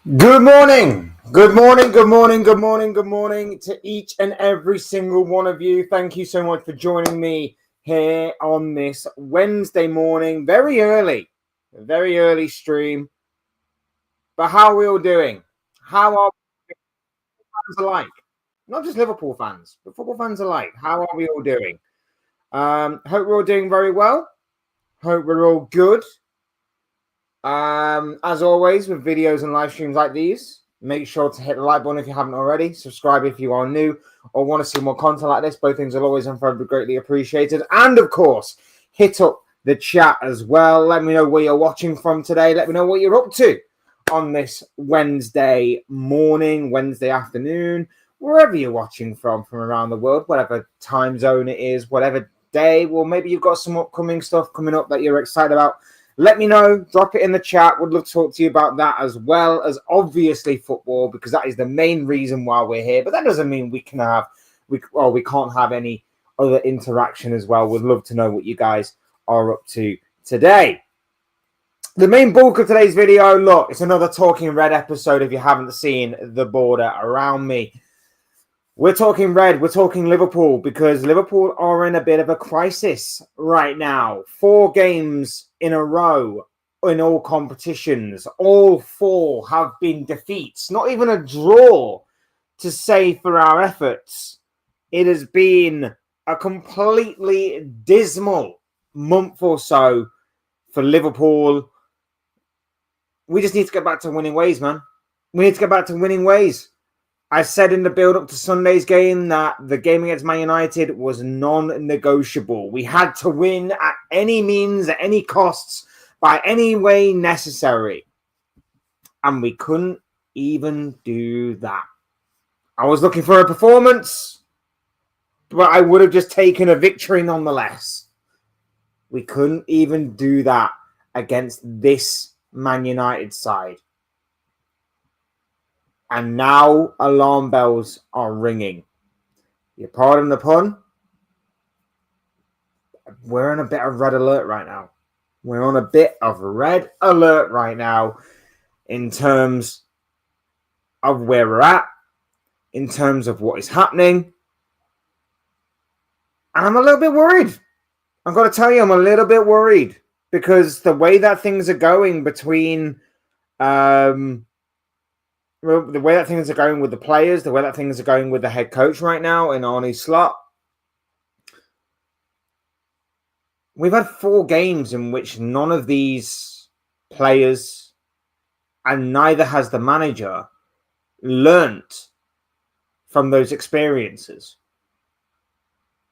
Good morning. Good morning. Good morning. Good morning. Good morning to each and every single one of you. Thank you so much for joining me here on this Wednesday morning. Very early stream. But how are we all doing? How are fans alike? Not just Liverpool fans, but football fans alike. How are we all doing? Hope we're all doing very well. Hope we're all good. As always, with videos and live streams like these, make sure to hit the like button if you haven't already. Subscribe if you are new or want to see more content like this. Both things are always and forever greatly appreciated. And of course, hit up the chat as well. Let me know where you're watching from today. Let me know what you're up to on this Wednesday morning, Wednesday afternoon, wherever you're watching from around the world, whatever time zone it is, whatever day. Well, maybe you've got some upcoming stuff coming up that you're excited about. Let me know. Drop it in the chat. Would love to talk to you about that as well as obviously football, because that is the main reason why we're here. But that doesn't mean we can't have any other interaction as well. Would love to know what you guys are up to today. The main bulk of today's video, look, it's another Talking Red episode if you haven't seen the border around me. We're talking red, we're talking Liverpool, because Liverpool are in a bit of a crisis right now. 4 games in a row in all competitions. All 4 have been defeats. Not even a draw to say for our efforts. It has been a completely dismal month or so for Liverpool. We just need to get back to winning ways, man. We need to get back to winning ways. I said in the build-up to Sunday's game that the game against Man United was non-negotiable. We had to win at any means, at any costs, by any way necessary. And we couldn't even do that. I was looking for a performance, but I would have just taken a victory nonetheless. We couldn't even do that against this Man United side. And now alarm bells are ringing. You pardon the pun? We're on a bit of red alert right now. We're on a bit of red alert right now in terms of where we're at, in terms of what is happening. And I'm a little bit worried. I've got to tell you, I'm a little bit worried because the way that things are going between the way that things are going with the players, the way that things are going with the head coach right now in Arne Slot. We've had 4 games in which none of these players and neither has the manager learnt from those experiences.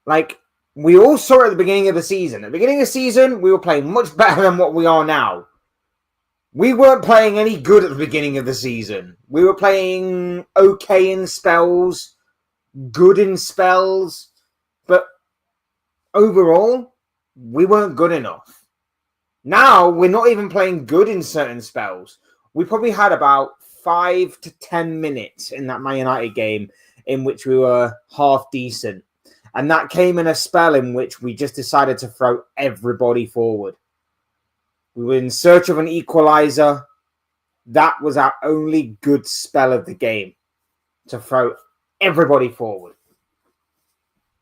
Like, we all saw at the beginning of the season. At the beginning of the season, we were playing much better than what we are now. We weren't playing any good at the beginning of the season. We were playing okay in spells, good in spells, but overall, we weren't good enough. Now, we're not even playing good in certain spells. We probably had about 5 to 10 minutes in that Man United game in which we were half decent. And that came in a spell in which we just decided to throw everybody forward. We were in search of an equalizer. That was our only good spell of the game, to throw everybody forward.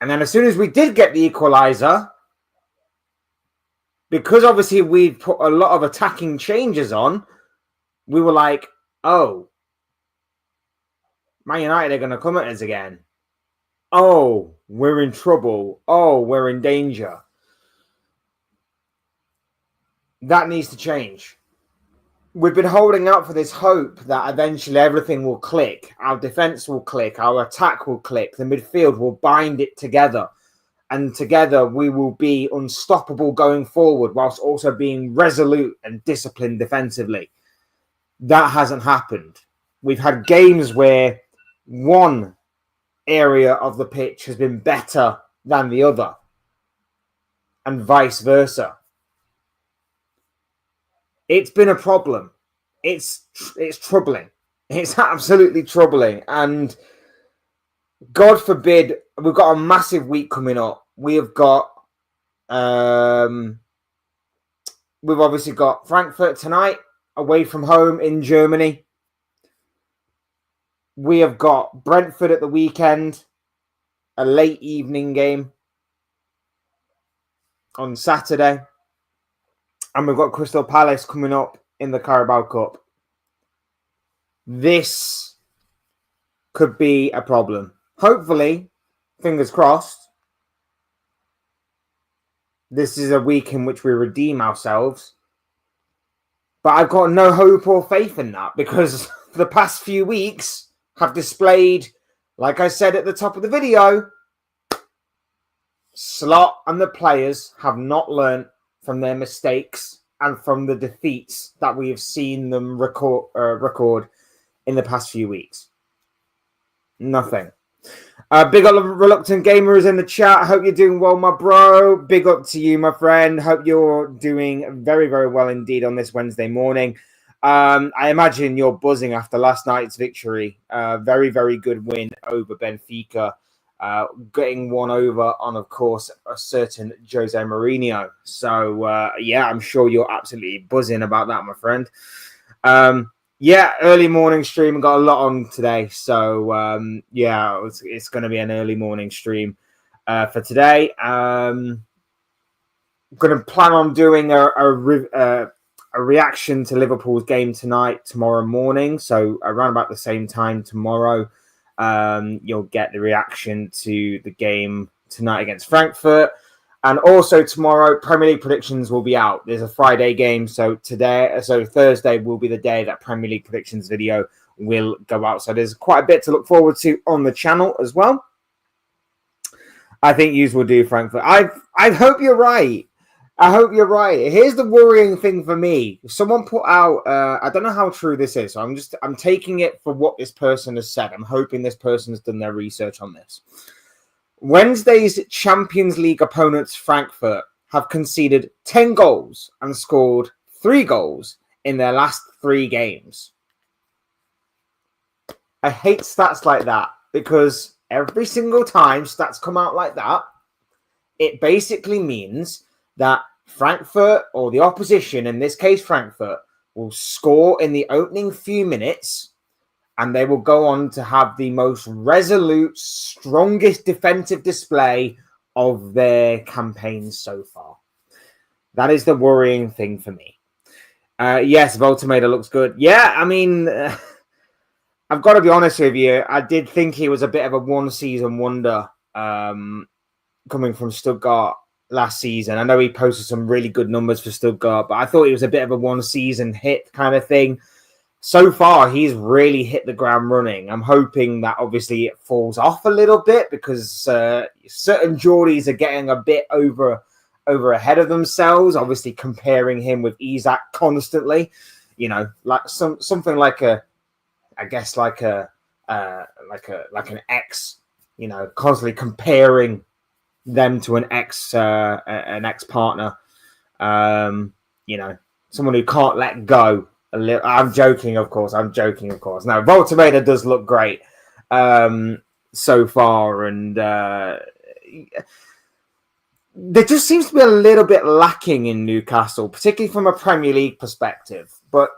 And then as soon as we did get the equalizer, because obviously we'd put a lot of attacking changes on, we were like, oh, Man United are going to come at us again. Oh, we're in trouble. Oh, we're in danger. That needs to change. We've been holding out for this hope that eventually everything will click. Our defense will click. Our attack will click. The midfield will bind it together. And together we will be unstoppable going forward whilst also being resolute and disciplined defensively. That hasn't happened. We've had games where one area of the pitch has been better than the other and vice versa. It's been a problem. It's troubling. It's absolutely troubling. And God forbid, we've got a massive week coming up. We've obviously got Frankfurt tonight, away from home in Germany. we have got Brentford at the weekend, a late evening game on Saturday. And we've got Crystal Palace coming up in the Carabao Cup. This could be a problem. Hopefully, fingers crossed, this is a week in which we redeem ourselves. But I've got no hope or faith in that because the past few weeks have displayed, like I said at the top of the video, Slot and the players have not learnt from their mistakes and from the defeats that we have seen them record in the past few weeks. Nothing. Big up Reluctant Gamer is in the chat. Hope you're doing well, my bro. Big up to you, my friend. Hope you're doing very, very well indeed on this Wednesday morning. I imagine you're buzzing after last night's victory. Very, very good win over Benfica. Getting one over on, of course, a certain Jose Mourinho. So, yeah, I'm sure you're absolutely buzzing about that, my friend. Yeah, early morning stream. Got a lot on today. So, yeah, it's going to be an early morning stream for today. I'm going to plan on doing a reaction to Liverpool's game tomorrow morning. So, around about the same time tomorrow. You'll get the reaction to the game tonight against Frankfurt. And also tomorrow, Premier League predictions will be out. There's a Friday game. So Thursday will be the day that Premier League predictions video will go out. So there's quite a bit to look forward to on the channel as well. I think yous will do, Frankfurt. I hope you're right. I hope you're right. Here's the worrying thing for me. Someone put out, I don't know how true this is. So I'm taking it for what this person has said. I'm hoping this person has done their research on this. Wednesday's Champions League opponents, Frankfurt, have conceded 10 goals and scored 3 goals in their last 3 games. I hate stats like that because every single time stats come out like that, it basically means that Frankfurt, or the opposition, in this case Frankfurt, will score in the opening few minutes and they will go on to have the most resolute, strongest defensive display of their campaign so far. That is the worrying thing for me. Yes, Voltomator looks good. Yeah, I mean, I've got to be honest with you. I did think he was a bit of a one-season wonder coming from Stuttgart last season. I know he posted some really good numbers for Stuttgart, but I thought he was a bit of a one-season hit kind of thing. So far, he's really hit the ground running. I'm hoping that obviously it falls off a little bit because certain Geordies are getting a bit over ahead of themselves. Obviously, comparing him with Isak constantly, you know, like something like an ex, you know, constantly comparing them to an ex partner, you know, someone who can't let go a little. I'm joking, of course. No, Voltomator does look great so far, and there just seems to be a little bit lacking in Newcastle, particularly from a Premier League perspective. But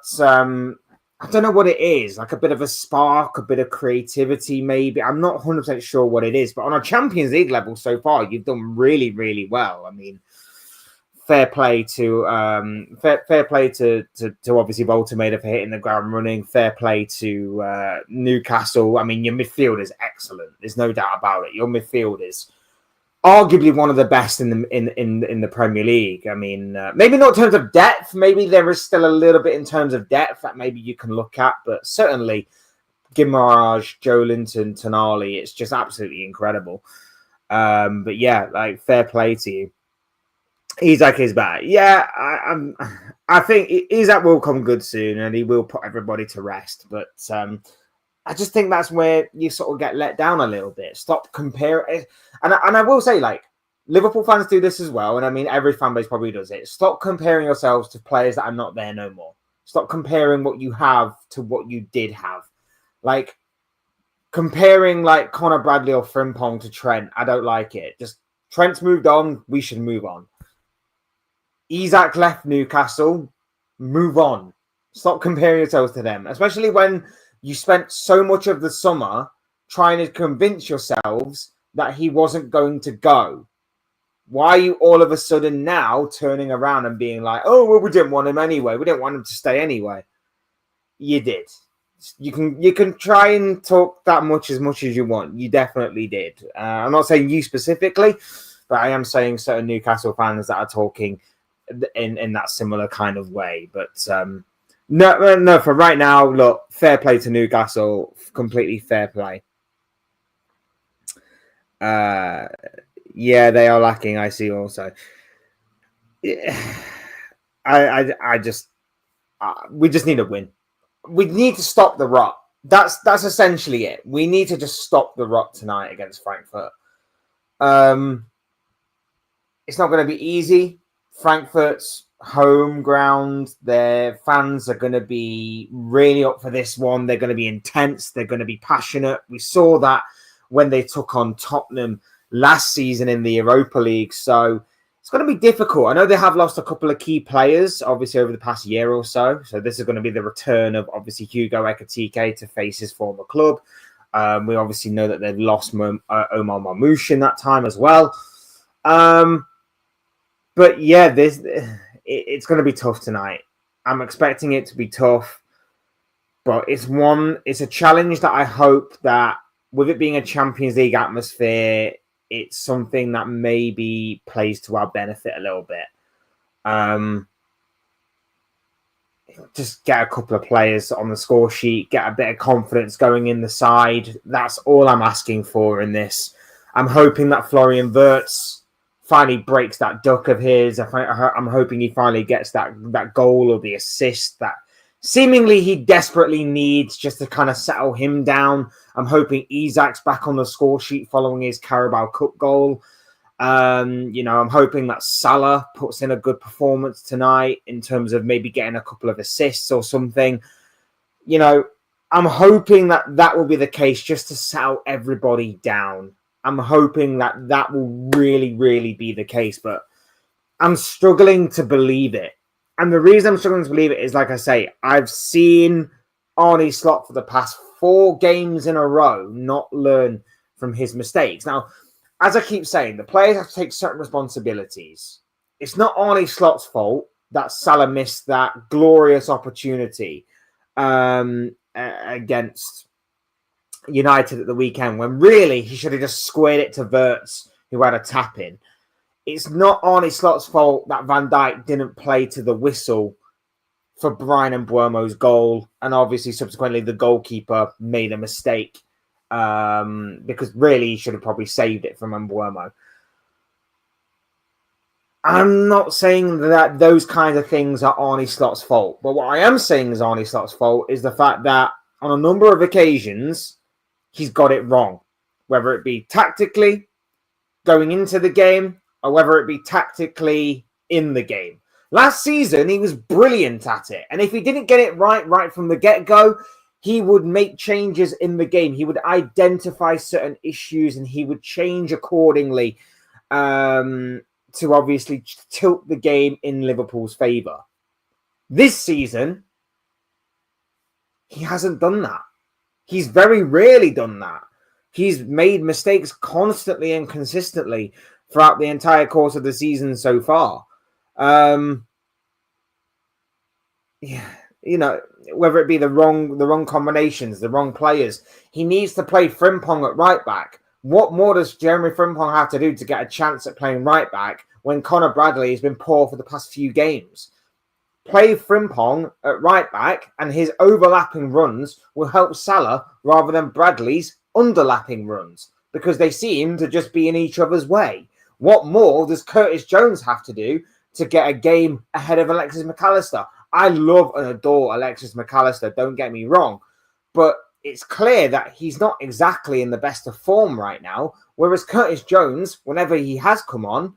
I don't know what it is, like a bit of a spark, a bit of creativity, maybe. I'm not 100% sure what it is, but on a Champions League level so far, you've done really, really well. I mean, fair play to obviously Voltomator for hitting the ground running. Fair play to Newcastle. I mean, your midfield is excellent. There's no doubt about it. Your midfield is arguably one of the best in the Premier League. I mean, maybe not in terms of depth. Maybe there is still a little bit in terms of depth that maybe you can look at, but certainly Guimaraes, Joe Linton, Tonali, it's just absolutely incredible. But yeah, like fair play to you. Isak is back. Yeah, I think Isak will come good soon and he will put everybody to rest. But I just think that's where you sort of get let down a little bit. Stop comparing. And I will say, like, Liverpool fans do this as well. And I mean, every fan base probably does it. Stop comparing yourselves to players that are not there no more. Stop comparing what you have to what you did have. Like, comparing, like, Conor Bradley or Frimpong to Trent, I don't like it. Just, Trent's moved on. We should move on. Isak left Newcastle. Move on. Stop comparing yourselves to them. Especially when You spent so much of the summer trying to convince yourselves that he wasn't going to go. Why are you all of a sudden now turning around and being like, oh, well, we didn't want him anyway. We didn't want him to stay anyway. You did. You can try and talk that much as you want. You definitely did. I'm not saying you specifically, but I am saying certain Newcastle fans that are talking in that similar kind of way. But no, for right now, look, fair play to Newcastle. Completely fair play. Yeah, they are lacking. I see. Also, I just we just need a win. We need to stop the rot. That's essentially it. We need to just stop the rot tonight against Frankfurt. It's not going to be easy. Frankfurt's home ground. Their fans are going to be really up for this one. They're going to be intense. They're going to be passionate. We saw that when they took on Tottenham last season in the Europa League. So it's going to be difficult. I know they have lost a couple of key players, obviously, over the past year or so. So this is going to be the return of, obviously, Hugo Ekitike to face his former club. We obviously know that they've lost Omar Mamouche in that time as well. But yeah, it's going to be tough tonight. I'm expecting it to be tough. But it's a challenge that I hope that, with it being a Champions League atmosphere, it's something that maybe plays to our benefit a little bit. Just get a couple of players on the score sheet, get a bit of confidence going in the side. That's all I'm asking for in this. I'm hoping that Florian Wirtz finally breaks that duck of his. I'm hoping he finally gets that goal or the assist that seemingly he desperately needs just to kind of settle him down. I'm hoping Isak's back on the score sheet following his Carabao Cup goal. I'm hoping that Salah puts in a good performance tonight in terms of maybe getting a couple of assists or something. I'm hoping that will be the case just to settle everybody down. I'm hoping that will really, really be the case, but I'm struggling to believe it. And the reason I'm struggling to believe it is, like I say, I've seen Arne Slot for the past 4 games in a row not learn from his mistakes. Now, as I keep saying, the players have to take certain responsibilities. It's not Arne Slot's fault that Salah missed that glorious opportunity against United at the weekend, when really he should have just squared it to Wirtz, who had a tap in. It's not Arne Slot's fault that Van Dijk didn't play to the whistle for Bryan Mbeumo's goal, and obviously subsequently the goalkeeper made a mistake because really he should have probably saved it from Mbeumo. I'm not saying that those kinds of things are Arne Slot's fault, but what I am saying is Arne Slot's fault is the fact that on a number of occasions he's got it wrong, whether it be tactically going into the game or whether it be tactically in the game. Last season, he was brilliant at it. And if he didn't get it right from the get-go, he would make changes in the game. He would identify certain issues and he would change accordingly to obviously tilt the game in Liverpool's favour. This season, he hasn't done that. He's very rarely done that. He's made mistakes constantly and consistently throughout the entire course of the season so far. Whether it be the wrong combinations, the wrong players. He needs to play Frimpong at right back. What more does Jeremy Frimpong have to do to get a chance at playing right back when Conor Bradley has been poor for the past few games? Play Frimpong at right back, and his overlapping runs will help Salah rather than Bradley's underlapping runs, because they seem to just be in each other's way. What more does Curtis Jones have to do to get a game ahead of Alexis McAllister? I love and adore Alexis McAllister, don't get me wrong, but it's clear that he's not exactly in the best of form right now, whereas Curtis Jones, whenever he has come on,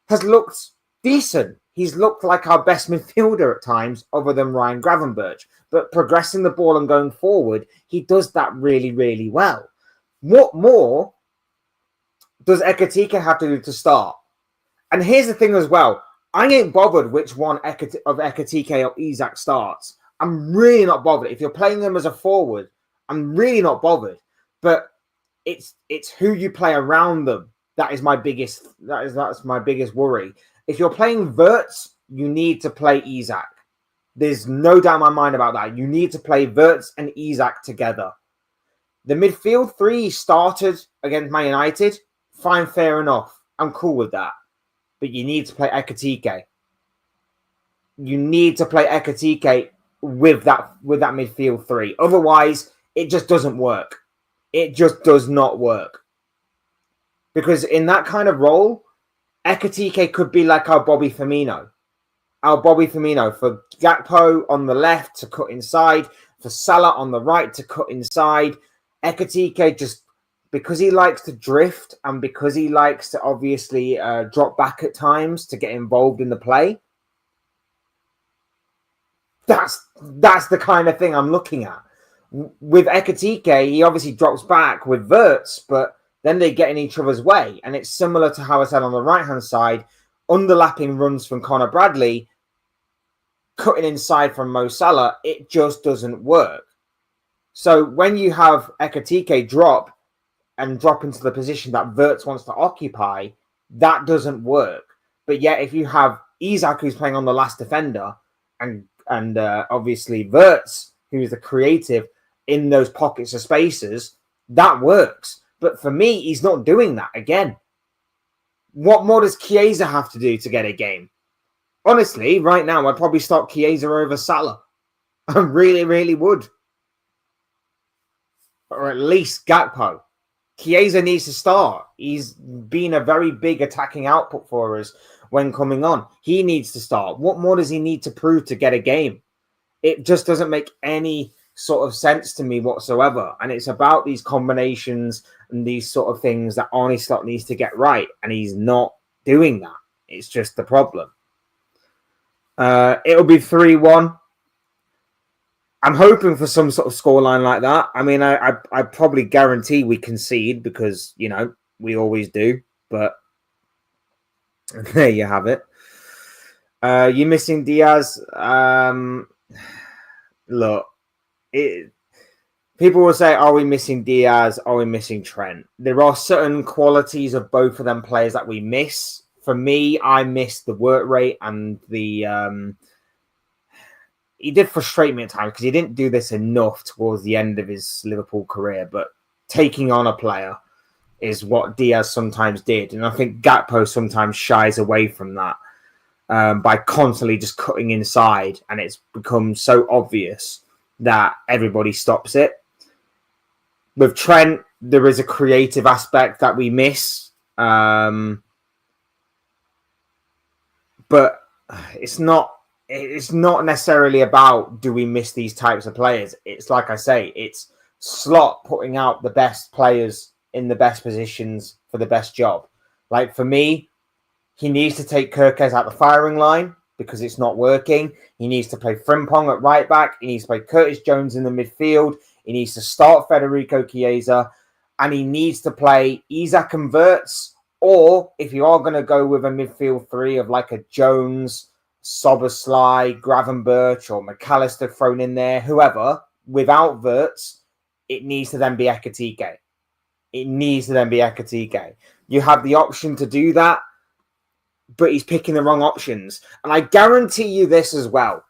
has looked decent. He's looked like our best midfielder at times, other than Ryan Gravenberch. But progressing the ball and going forward, he does that really, really well. What more does Ekitike have to do to start? And here's the thing as well. I ain't bothered which one of Ekitike or Isak starts. I'm really not bothered. If you're playing them as a forward, I'm really not bothered. But it's who you play around them that's my biggest worry. If you're playing Wirtz, you need to play Isak. There's no doubt in my mind about that. You need to play Wirtz and Isak together. The midfield three started against Man United. Fine, fair enough. I'm cool with that. But you need to play Ekitike. You need to play Ekitike with that midfield three. Otherwise, it just doesn't work. It just does not work. Because in that kind of role, Ekitike could be like our Bobby Firmino. Our Bobby Firmino for Gakpo on the left to cut inside, for Salah on the right to cut inside. Ekitike just, because he likes to drift and because he likes to obviously drop back at times to get involved in the play, that's the kind of thing I'm looking at. With Ekitike, he obviously drops back with Wirtz, but then they get in each other's way. And it's similar to how I said on the right-hand side, underlapping runs from Connor Bradley, cutting inside from Mo Salah, it just doesn't work. So when you have Ekitike drop into the position that Wirtz wants to occupy, that doesn't work. But yet if you have Isak, who's playing on the last defender, and obviously Wirtz, who is the creative in those pockets of spaces, that works. But for me, he's not doing that again. What more does Chiesa have to do to get a game? Honestly, right now, I'd probably start Chiesa over Salah. I really, really would. Or at least Gakpo. Chiesa needs to start. He's been a very big attacking output for us when coming on. He needs to start. What more does he need to prove to get a game? It just doesn't make any sort of sense to me whatsoever. And it's about these combinations and these sort of things that Arne Slot needs to get right. And he's not doing that. It's just the problem. It'll be 3-1. I'm hoping for some sort of scoreline like that. I mean, I probably guarantee we concede because, you know, we always do. But there you have it. You're missing Diaz. Look, people will say, are we missing Diaz? Are we missing Trent? There are certain qualities of both of them players that we miss. For me, I miss the work rate and the... he did frustrate me at times because he didn't do this enough towards the end of his Liverpool career. But taking on a player is what Diaz sometimes did. And I think Gakpo sometimes shies away from that by constantly just cutting inside. And it's become so obvious that everybody stops it. With Trent, there is a creative aspect that we miss. But it's not necessarily about do we miss these types of players. It's like I say, it's Slot putting out the best players in the best positions for the best job. Like for me, he needs to take Kirkes out the firing line because it's not working. He needs to play Frimpong at right back. He needs to play Curtis Jones in the midfield. He needs to start Federico Chiesa. And he needs to play Isak and Wirtz. Or if you are going to go with a midfield three of like a Jones, Szoboszlai, Gravenberch, or McAllister thrown in there, whoever, without Wirtz, it needs to then be Ekitike. It needs to then be Ekitike. You have the option to do that, but he's picking the wrong options. And I guarantee you this as well.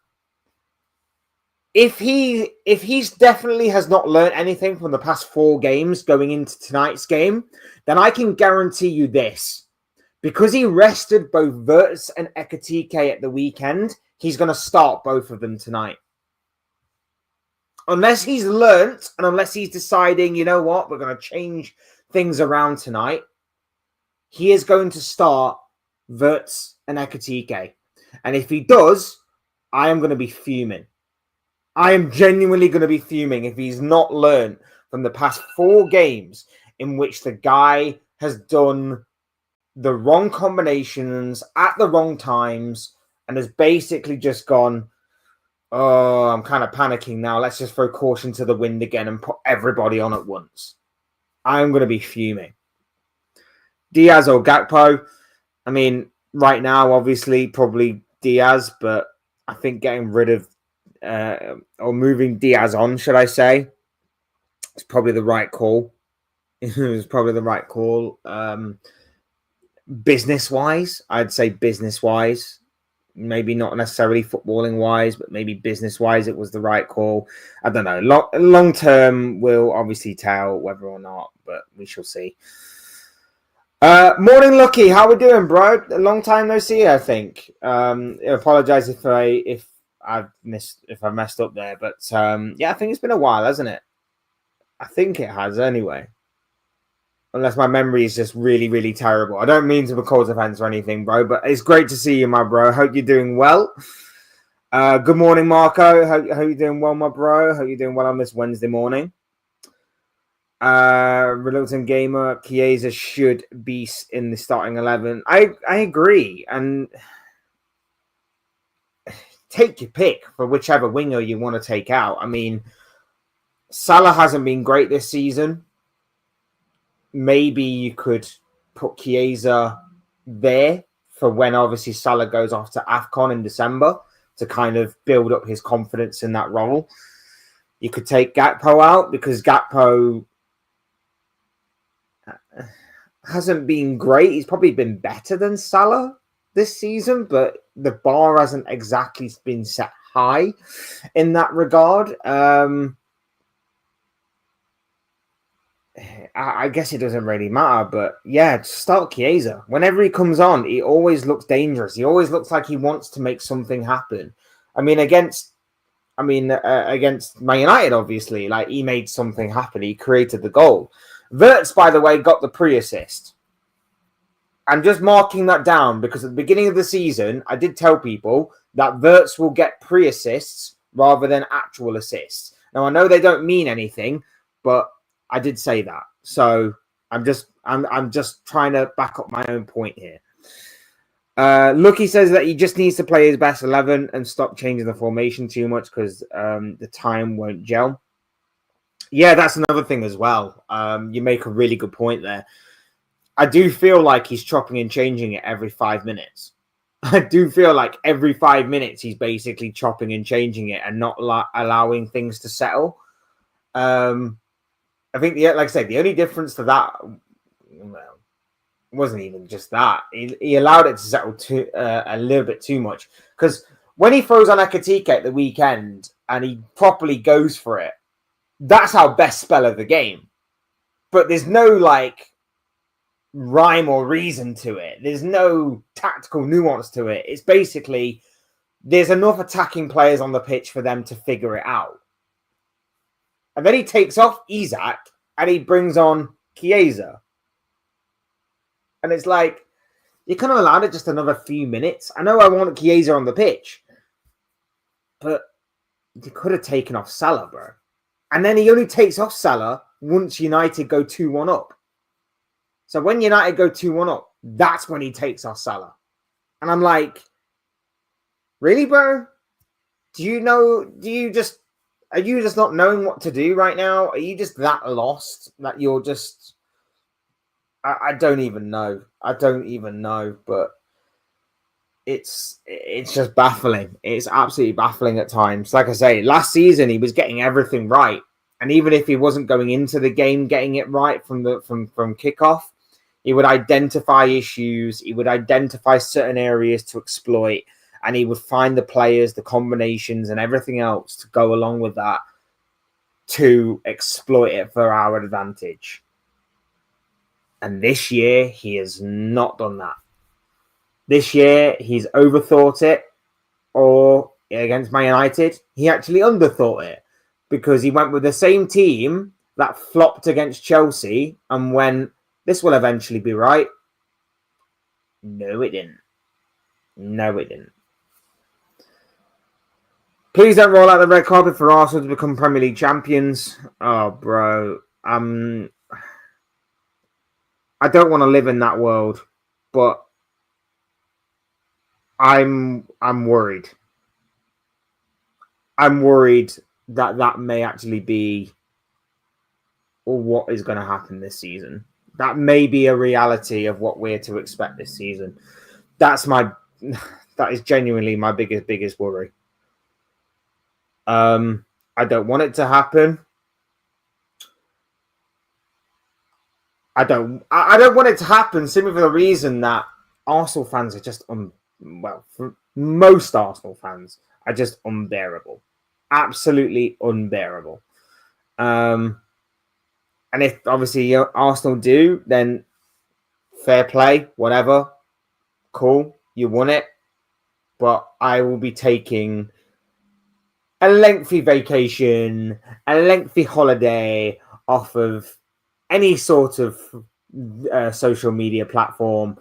If he's definitely has not learned anything from the past 4 games going into tonight's game, then I can guarantee you this. Because he rested both Wirtz and Ekitike at the weekend, he's going to start both of them tonight. Unless he's learnt and unless he's deciding, you know what, we're going to change things around tonight, he is going to start Wirtz and Ekitike. And if he does, I am going to be fuming. I am genuinely going to be fuming if he's not learned from the past 4 games in which the guy has done the wrong combinations at the wrong times and has basically just gone, oh, I'm kind of panicking now. Let's just throw caution to the wind again and put everybody on at once. I'm going to be fuming. Diaz or Gakpo? I mean, right now, obviously, probably Diaz, but I think getting rid of or moving Diaz on, should I say, It's probably the right call. It was probably the right call. Business-wise, I'd say business-wise. Maybe not necessarily footballing wise, but maybe business wise, it was the right call. I don't know. Long term, we'll obviously tell whether or not, but we shall see. Morning, Lucky. How we doing, bro? A long time no see. I think. I apologize if I've messed up there, but yeah, I think it's been a while, hasn't it? I think it has, anyway. Unless my memory is just really, really terrible. I don't mean to be cause offense or anything, bro, but it's great to see you, my bro. Hope you're doing well. Good morning, Marco. Hope you're doing well, my bro. Hope you're doing well on this Wednesday morning. Reluctant Gamer, Chiesa should be in the starting 11. I agree. And take your pick for whichever winger you want to take out. I mean, Salah hasn't been great this season. Maybe you could put Chiesa there for when obviously Salah goes off to AFCON in December to kind of build up his confidence in that role. You could take Gakpo out because Gakpo hasn't been great. He's probably been better than Salah this season, but the bar hasn't exactly been set high in that regard. I guess it doesn't really matter, but yeah, start Chiesa. Whenever he comes on, he always looks dangerous. He always looks like he wants to make something happen. I mean, against Man United, obviously, like he made something happen. He created the goal. Wirtz, by the way, got the pre-assist. I'm just marking that down because at the beginning of the season, I did tell people that Wirtz will get pre-assists rather than actual assists. Now, I know they don't mean anything, but I did say that. So I'm just trying to back up my own point here. Lucky says that he just needs to play his best 11 and stop changing the formation too much because the time won't gel. Yeah, that's another thing as well. You make a really good point there. I do feel like he's chopping and changing it every 5 minutes. I do feel like every 5 minutes he's basically chopping and changing it and not allowing things to settle. I think, like I said, the only difference to that, well, wasn't even just that. He allowed it to settle a little bit too much. Because when he throws on Ekitike at the weekend and he properly goes for it, that's our best spell of the game. But there's no, like, rhyme or reason to it. There's no tactical nuance to it. It's basically, there's enough attacking players on the pitch for them to figure it out. And then he takes off Isak and he brings on Chiesa. And it's like, you could have allowed it just another few minutes. I know I want Chiesa on the pitch, but you could have taken off Salah, bro. And then he only takes off Salah once United go 2-1 up. So when United go 2-1 up, that's when he takes off Salah. And I'm like, really, bro? Are you just not knowing what to do right now? Are you just that lost that you're just... I don't even know. But it's just baffling. It's absolutely baffling at times. Like I say, last season he was getting everything right. And even if he wasn't going into the game getting it right from kickoff, he would identify issues. He would identify certain areas to exploit. And he would find the players, the combinations, and everything else to go along with that to exploit it for our advantage. And this year, he has not done that. This year, he's overthought it. Or against Man United, he actually underthought it. Because he went with the same team that flopped against Chelsea and went, this will eventually be right. No, it didn't. Please don't roll out the red carpet for Arsenal to become Premier League champions. Oh, bro. I don't want to live in that world, but I'm worried. I'm worried that may actually be what is going to happen this season. That may be a reality of what we're to expect this season. That is genuinely my biggest worry. I don't want it to happen. I don't want it to happen simply for the reason that Arsenal fans are just for most Arsenal fans are just unbearable, absolutely unbearable. And if obviously Arsenal do, then fair play, whatever, cool, you won it. But I will be taking a lengthy vacation, a lengthy holiday off of any sort of social media platform.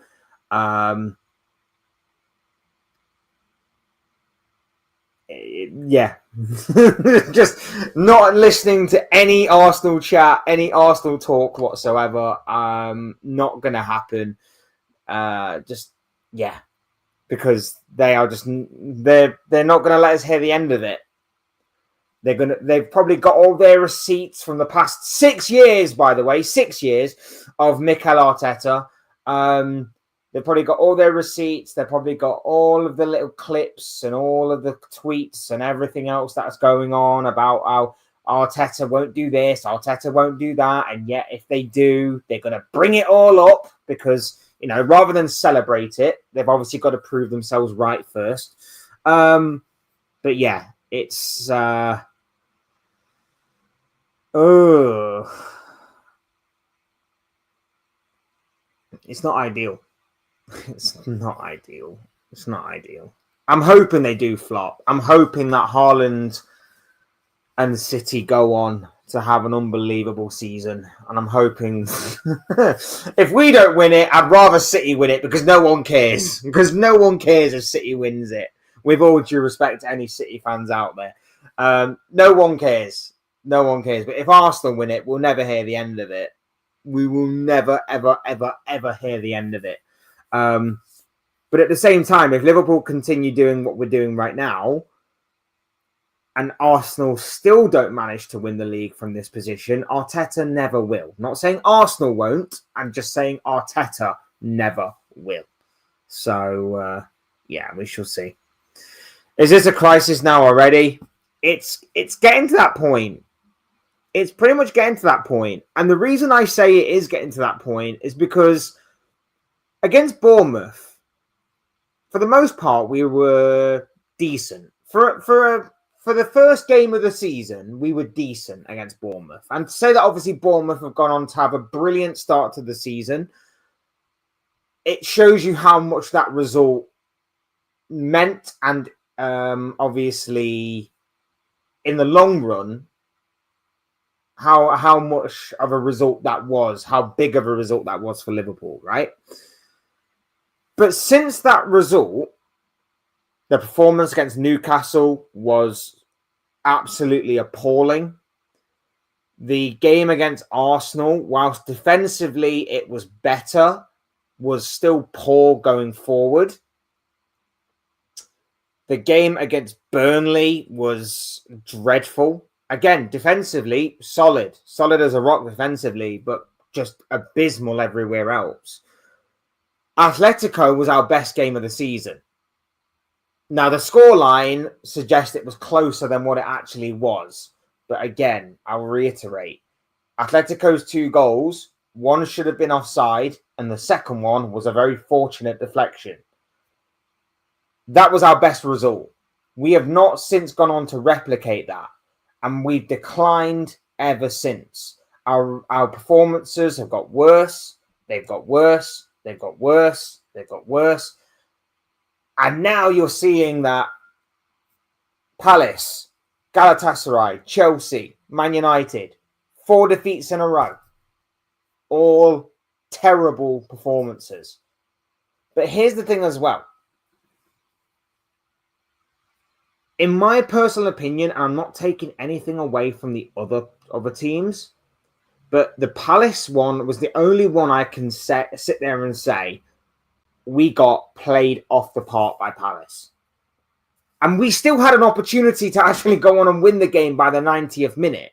Yeah, just not listening to any Arsenal chat, any Arsenal talk whatsoever. Not gonna happen. Because they are just they're not gonna let us hear the end of it. They've probably got all their receipts from the past 6 years, by the way, 6 years of Mikel Arteta. They've probably got all their receipts. They've probably got all of the little clips and all of the tweets and everything else that's going on about how Arteta won't do this, Arteta won't do that. And yet, if they do, they're going to bring it all up because, rather than celebrate it, they've obviously got to prove themselves right first. But yeah, it's... it's not ideal. It's not ideal. It's not ideal. I'm hoping they do flop. I'm hoping that Haaland and City go on to have an unbelievable season. And I'm hoping if we don't win it, I'd rather City win it because no one cares. Because no one cares if City wins it. With all due respect to any City fans out there. No one cares. No one cares. But if Arsenal win it, we'll never hear the end of it. We will never, ever, ever, ever hear the end of it. But at the same time, if Liverpool continue doing what we're doing right now, and Arsenal still don't manage to win the league from this position, Arteta never will. I'm not saying Arsenal won't. I'm just saying Arteta never will. So, yeah, we shall see. Is this a crisis now already? It's getting to that point. It's pretty much getting to that point. And the reason I say it is getting to that point is because against Bournemouth, for the most part, we were decent. For the first game of the season, we were decent against Bournemouth. And to say that obviously Bournemouth have gone on to have a brilliant start to the season, it shows you how much that result meant and obviously in the long run, how much of a result that was, how big of a result that was for Liverpool, right? But since that result, the performance against Newcastle was absolutely appalling. The game against Arsenal, whilst defensively it was better, was still poor going forward. The game against Burnley was dreadful. Again, defensively, solid as a rock defensively, but just abysmal everywhere else. Atletico was our best game of the season. Now, the scoreline suggests it was closer than what it actually was. But again, I'll reiterate. Atletico's 2 goals, one should have been offside, and the second one was a very fortunate deflection. That was our best result. We have not since gone on to replicate that. And we've declined ever since. Our performances have got worse. They've got worse. They've got worse. They've got worse. And now you're seeing that Palace, Galatasaray, Chelsea, Man United, 4 defeats in a row. All terrible performances. But here's the thing as well. In my personal opinion, and I'm not taking anything away from the other teams, but the Palace one was the only one I can sit there and say we got played off the park by Palace. And we still had an opportunity to actually go on and win the game by the 90th minute.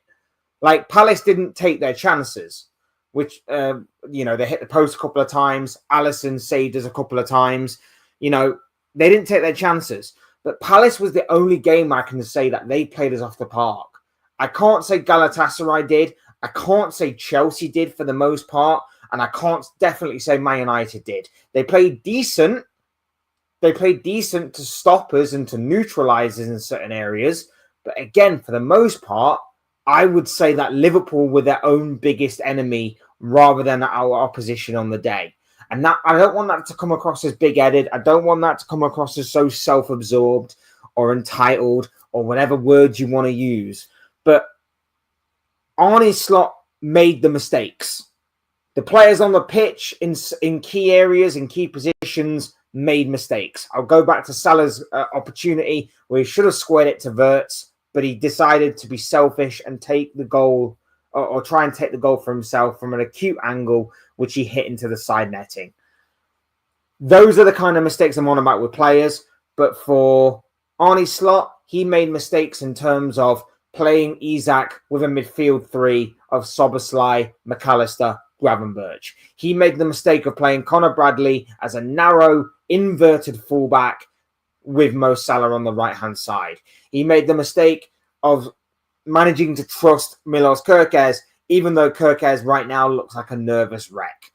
Like, Palace didn't take their chances, which, they hit the post a couple of times. Alisson saved us a couple of times. They didn't take their chances. But Palace was the only game I can say that they played us off the park. I can't say Galatasaray did. I can't say Chelsea did for the most part. And I can't definitely say Man United did. They played decent. They played decent to stop us and to neutralise us in certain areas. But again, for the most part, I would say that Liverpool were their own biggest enemy rather than our opposition on the day. And that I don't want that to come across as big-headed. I don't want that to come across as so self-absorbed or entitled or whatever words you want to use. But Arne Slot made the mistakes. The players on the pitch in key areas, in key positions, made mistakes. I'll go back to Salah's opportunity where he should have squared it to Wirtz, but he decided to be selfish and take the goal or try and take the goal for himself from an acute angle, which he hit into the side netting. Those are the kind of mistakes I'm on about with players. But for Arne Slot, he made mistakes in terms of playing Isak with a midfield three of Szoboszlai, McAllister, Gravenberch. He made the mistake of playing Conor Bradley as a narrow, inverted fullback with Mo Salah on the right-hand side. He made the mistake of managing to trust Milos Kerkez, even though Kerkez right now looks like a nervous wreck.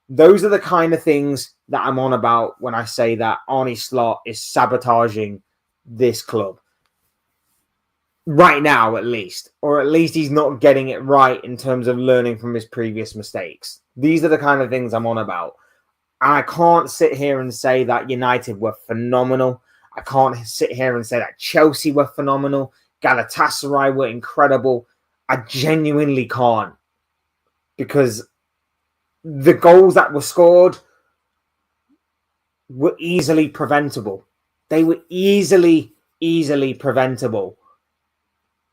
Those are the kind of things that I'm on about when I say that Arne Slot is sabotaging this club. Right now, at least. Or at least he's not getting it right in terms of learning from his previous mistakes. These are the kind of things I'm on about. And I can't sit here and say that United were phenomenal. I can't sit here and say that Chelsea were phenomenal. Galatasaray were incredible. I genuinely can't. Because the goals that were scored were easily preventable. They were easily preventable.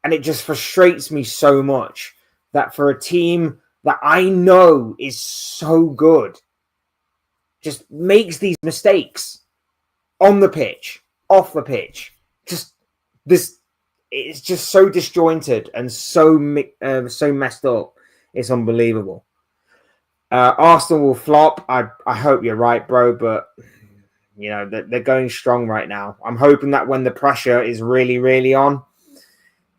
And it just frustrates me so much that for a team that I know is so good, just makes these mistakes on the pitch, off the pitch. It's just so disjointed and so messed up. It's unbelievable. Arsenal will flop. I hope you're right, bro, but you know they're going strong right now. I'm hoping that when the pressure is really, really on,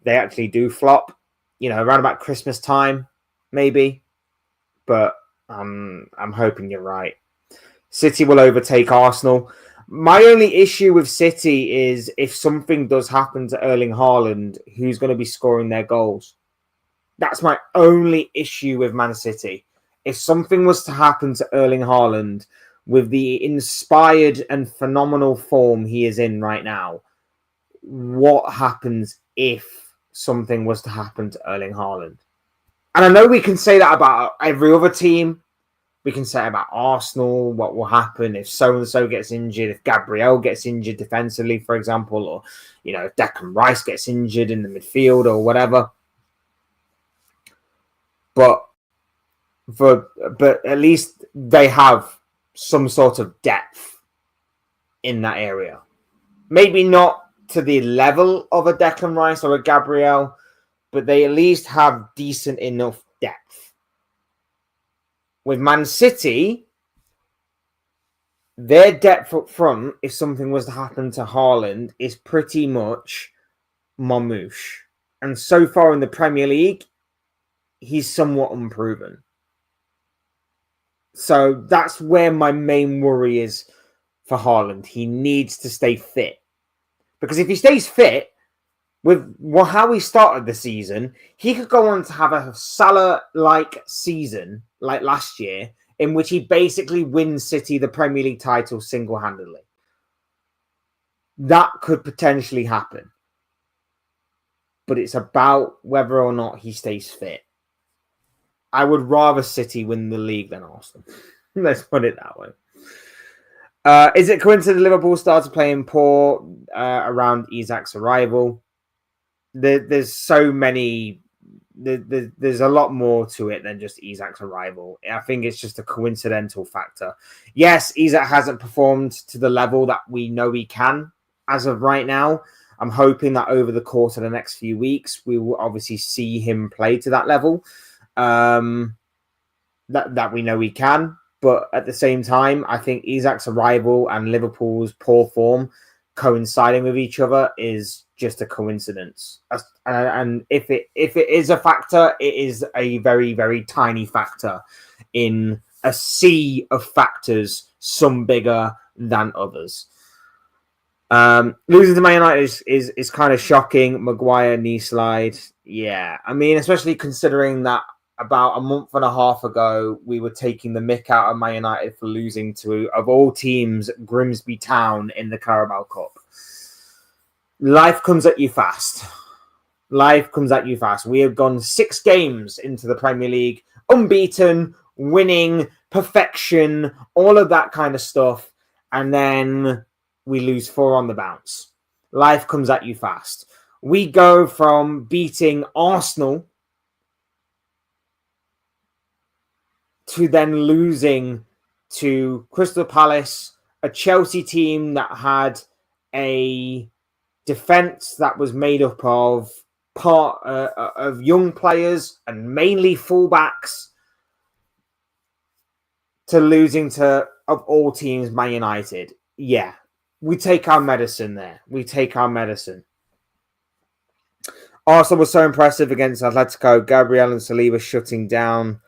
they actually do flop, you know, around about Christmas time, maybe. But I'm hoping you're right. City will overtake Arsenal. My only issue with City is if something does happen to Erling Haaland, who's going to be scoring their goals? That's my only issue with Man City. If something was to happen to Erling Haaland with the inspired and phenomenal form he is in right now, what happens if something was to happen to Erling Haaland? And I know we can say that about every other team. We can say about Arsenal, what will happen if so-and-so gets injured, if Gabriel gets injured defensively, for example, or, you know, if Declan Rice gets injured in the midfield or whatever. But at least they have some sort of depth in that area. Maybe not to the level of a Declan Rice or a Gabriel, but they at least have decent enough depth. With Man City, their depth up front, if something was to happen to Haaland, is pretty much Marmoush. And so far in the Premier League, he's somewhat unproven. So that's where my main worry is for Haaland. He needs to stay fit. Because if he stays fit, with how he started the season, he could go on to have a Salah-like season, like last year, in which he basically wins City the Premier League title single-handedly. That could potentially happen. But it's about whether or not he stays fit. I would rather City win the league than Arsenal. Let's put it that way. Is it coincidence Liverpool started playing poor around Isak's arrival? There's so many. There's a lot more to it than just Isak's arrival. I think it's just a coincidental factor. Yes, Isak hasn't performed to the level that we know he can as of right now. I'm hoping that over the course of the next few weeks, we will obviously see him play to that level that we know he can. But at the same time, I think Isak's arrival and Liverpool's poor form coinciding with each other is just a coincidence. And if it is a factor, it is a very, very tiny factor in a sea of factors, some bigger than others. Losing to Man United is kind of shocking. Maguire knee slide. Yeah, I mean, especially considering that about a month and a half ago, we were taking the mick out of Man United for losing to, of all teams, Grimsby Town in the Carabao Cup. Life comes at you fast. Life comes at you fast. We have gone 6 games into the Premier League, unbeaten, winning, perfection, all of that kind of stuff. And then we lose 4 on the bounce. Life comes at you fast. We go from beating Arsenal to then losing to Crystal Palace, a Chelsea team that had a defense that was made up of of young players and mainly fullbacks, to losing to, of all teams, Man United. Yeah, we take our medicine there. We take our medicine. Arsenal was so impressive against Atletico. Gabriel and Saliba shutting down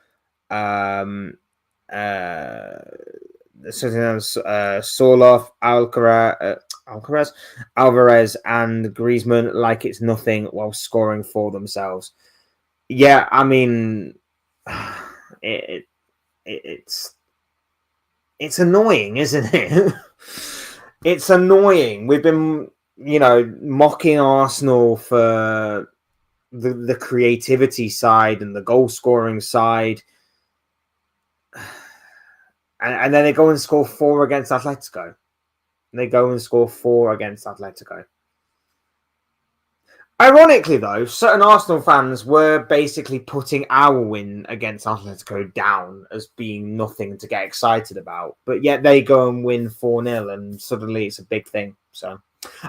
Sorloth, Alvarez, and Griezmann like it's nothing while scoring for themselves. Yeah, I mean, it's annoying, isn't it? It's annoying. We've been, mocking Arsenal for the creativity side and the goal scoring side. And then they go and score 4 against Atletico. Ironically, though, certain Arsenal fans were basically putting our win against Atletico down as being nothing to get excited about. But yet they go and win 4-0 and suddenly it's a big thing. So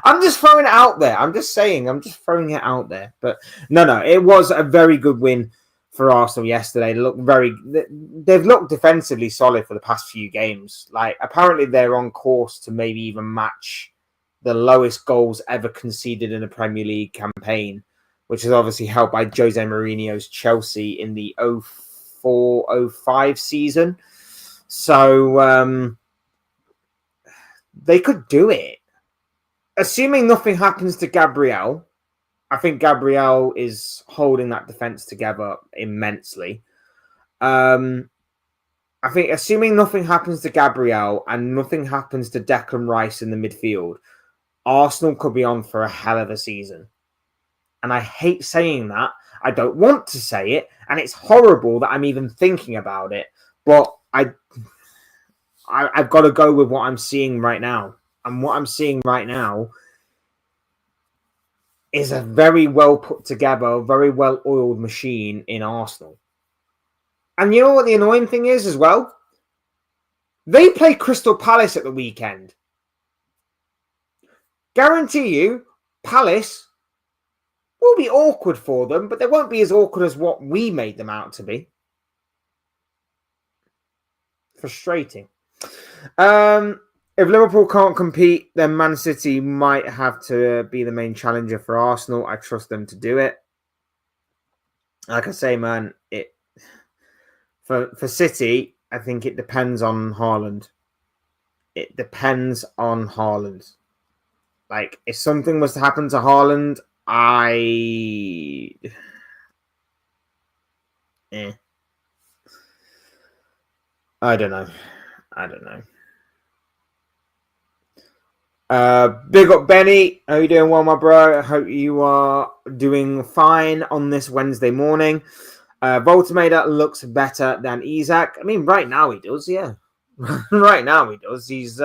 I'm just throwing it out there. I'm just throwing it out there. But no, it was a very good win for Arsenal yesterday. They've looked defensively solid for the past few games. Like, apparently they're on course to maybe even match the lowest goals ever conceded in a Premier League campaign, which is obviously helped by Jose Mourinho's Chelsea in the 04-05 season. So they could do it. Assuming nothing happens to Gabriel, I think Gabriel is holding that defense together immensely. I think assuming nothing happens to Gabriel and nothing happens to Declan Rice in the midfield, Arsenal could be on for a hell of a season. And I hate saying that. I don't want to say it. And it's horrible that I'm even thinking about it. But I've got to go with what I'm seeing right now. And what I'm seeing right now is a very well put together, very well oiled machine in Arsenal. And you know what the annoying thing is as well? They play Crystal Palace at the weekend. Guarantee you, Palace will be awkward for them, but they won't be as awkward as what we made them out to be. Frustrating. If Liverpool can't compete, then Man City might have to be the main challenger for Arsenal. I trust them to do it. Like I say, man, for City, I think it depends on Haaland. It depends on Haaland. Like, if something was to happen to Haaland, I don't know. Big up, Benny. How you doing? Well, my bro. I hope you are doing fine on this Wednesday morning. Voltemeda looks better than Isak. I mean, right now he does, yeah. Right now he does. He's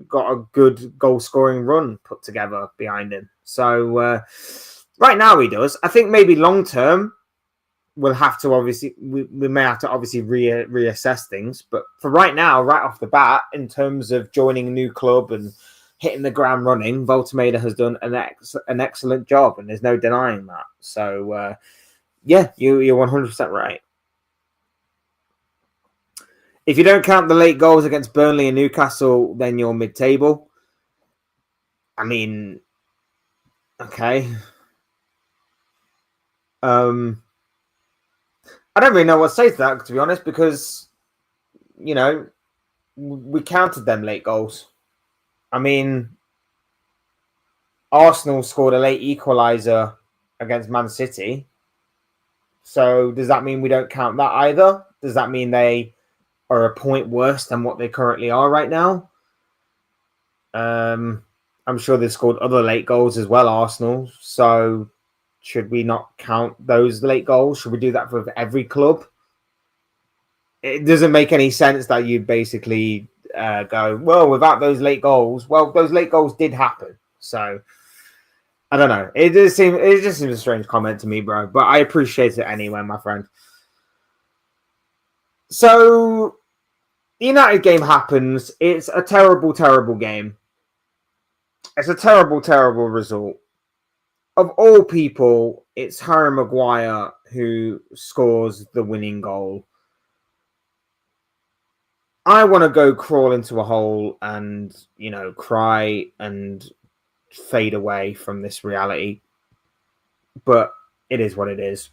got a good goal-scoring run put together behind him. So right now he does. I think maybe long-term we'll have to we may have to obviously reassess things. But for right now, right off the bat, in terms of joining a new club and hitting the ground running, Voltemeda has done an excellent job, and there's no denying that. So yeah, you're 100% right. If you don't count the late goals against Burnley and Newcastle, then you're mid-table. I mean, okay. I don't really know what to say to that, to be honest, because, you know, we counted them late goals. I mean, Arsenal scored a late equaliser against Man City. So does that mean we don't count that either? Does that mean they are a point worse than what they currently are right now? I'm sure they've scored other late goals as well, Arsenal. So should we not count those late goals? Should we do that for every club? It doesn't make any sense that you basically go, well, without those late goals. Well, those late goals did happen. So I don't know. It just seems a strange comment to me, bro. But I appreciate it anyway, my friend. So the United game happens. It's a terrible, terrible game. It's a terrible, terrible result. Of all people, it's Harry Maguire who scores the winning goal. I want to go crawl into a hole and, cry and fade away from this reality. But it is what it is.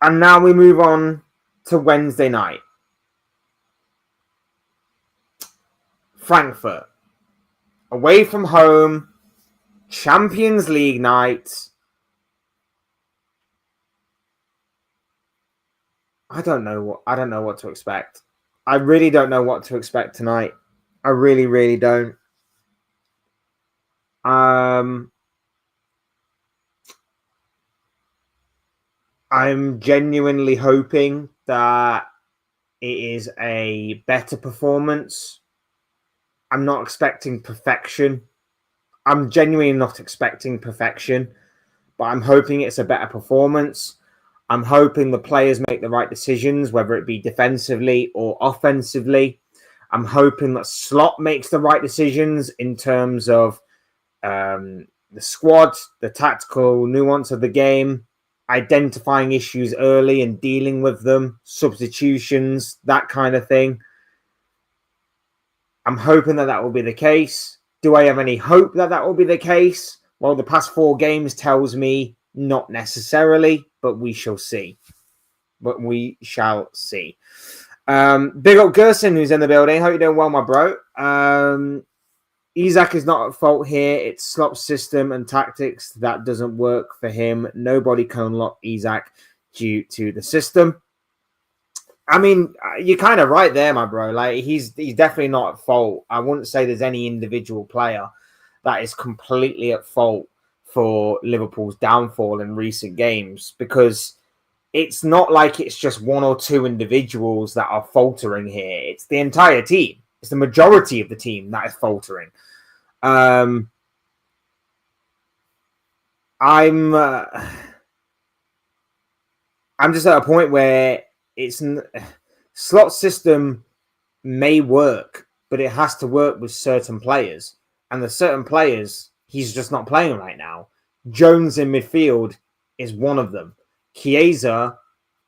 And now we move on to Wednesday night. Frankfurt. Away from home. Champions League night. I don't know what to expect. I really don't know what to expect tonight. I really, really don't. I'm genuinely hoping that it is a better performance. I'm not expecting perfection. I'm genuinely not expecting perfection, but I'm hoping it's a better performance. I'm hoping the players make the right decisions, whether it be defensively or offensively. I'm hoping that Slot makes the right decisions in terms of the squad, the tactical nuance of the game, identifying issues early and dealing with them, substitutions, that kind of thing. I'm hoping that will be the case. Do I have any hope that will be the case? Well, the past 4 games tells me not necessarily, but we shall see. Big up Gerson, who's in the building. Hope you're doing well, my bro. Isak is not at fault here. It's Slop's system and tactics that doesn't work for him. Nobody can unlock Isak due to the system. I mean, you're kind of right there, my bro. Like, he's definitely not at fault. I wouldn't say there's any individual player that is completely at fault for Liverpool's downfall in recent games, because it's not like it's just 1 or 2 individuals that are faltering here. It's the entire team. It's the majority of the team that is faltering. I'm just at a point where Slot system may work, but it has to work with certain players, and the certain players he's just not playing right now. Jones in midfield is one of them. Chiesa,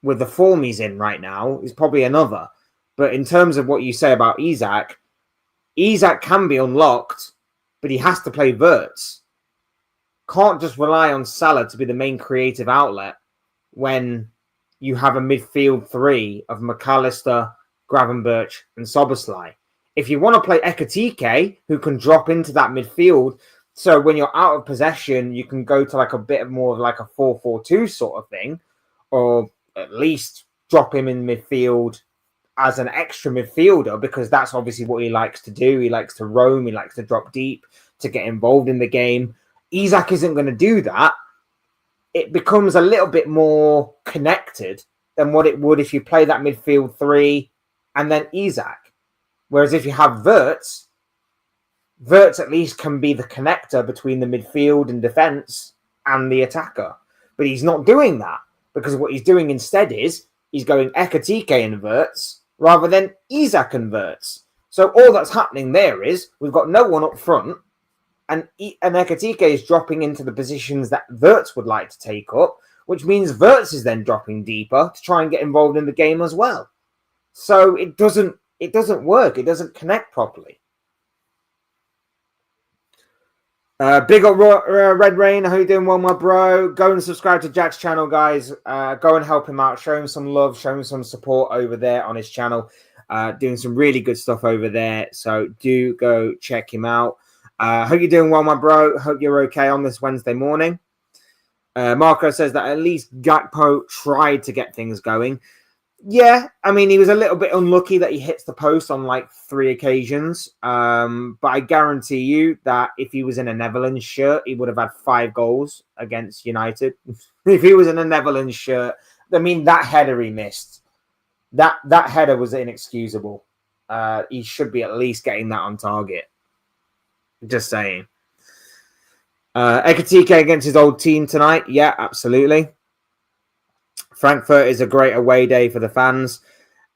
with the form he's in right now, is probably another. But in terms of what you say about Isak can be unlocked, but he has to play Wirtz. Can't just rely on Salah to be the main creative outlet when you have a midfield 3 of McAllister, Gravenberch, and Szoboszlai. If you want to play Ekitike, who can drop into that midfield, so when you're out of possession, you can go to like a bit more of like a 4-4-2 sort of thing, or at least drop him in midfield as an extra midfielder, because that's obviously what he likes to do. He likes to roam, he likes to drop deep, to get involved in the game. Isak isn't going to do that. It becomes a little bit more connected than what it would if you play that midfield 3 and then Isak. Whereas if you have Wirtz at least can be the connector between the midfield and defense and the attacker. But he's not doing that, because what he's doing instead is he's going Ekitike and Wirtz rather than Isak and Wirtz. So all that's happening there is we've got no one up front, and Ekitike is dropping into the positions that Wirtz would like to take up, which means Wirtz is then dropping deeper to try and get involved in the game as well. So it doesn't work. It doesn't connect properly. Big up Red Rain. How you doing? Well, my bro. Go and subscribe to Jack's channel, guys. Go and help him out. Show him some love. Show him some support over there on his channel. Doing some really good stuff over there. So do go check him out. Hope you're doing well, my bro. Hope you're okay on this Wednesday morning. Marco says that at least Gakpo tried to get things going. Yeah, I mean, he was a little bit unlucky that he hits the post on like 3 occasions. But I guarantee you that if he was in a Netherlands shirt, he would have had 5 goals against United. If he was in a Netherlands shirt, I mean, that header he missed, that header was inexcusable. He should be at least getting that on target. Just saying. Ekatike against his old team tonight. Yeah, absolutely. Frankfurt is a great away day for the fans.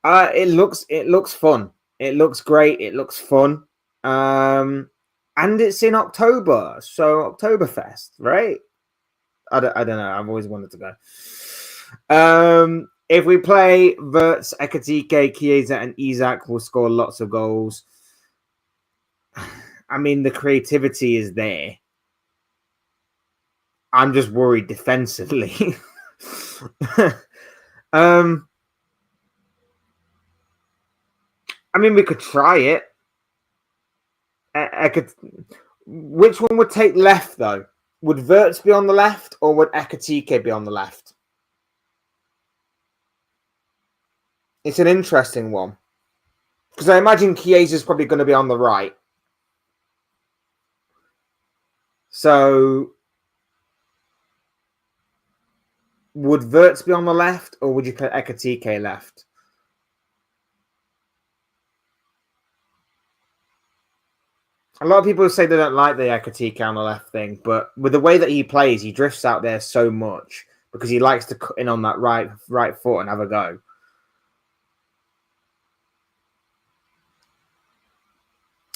It looks fun. It looks great. It looks fun. And it's in October, so Oktoberfest, right? I don't know. I've always wanted to go. If we play Wirtz, Ekatike, Chiesa, and Isak, will score lots of goals. I mean, the creativity is there. I'm just worried defensively. I mean, we could try it. Which one would take left, though? Would Wirtz be on the left, or would Ekatike be on the left? It's an interesting one. Because I imagine Chiesa is probably going to be on the right. So, would Wirtz be on the left, or would you put Ekatike left? A lot of people say they don't like the Ekatike on the left thing, but with the way that he plays, he drifts out there so much because he likes to cut in on that right foot and have a go.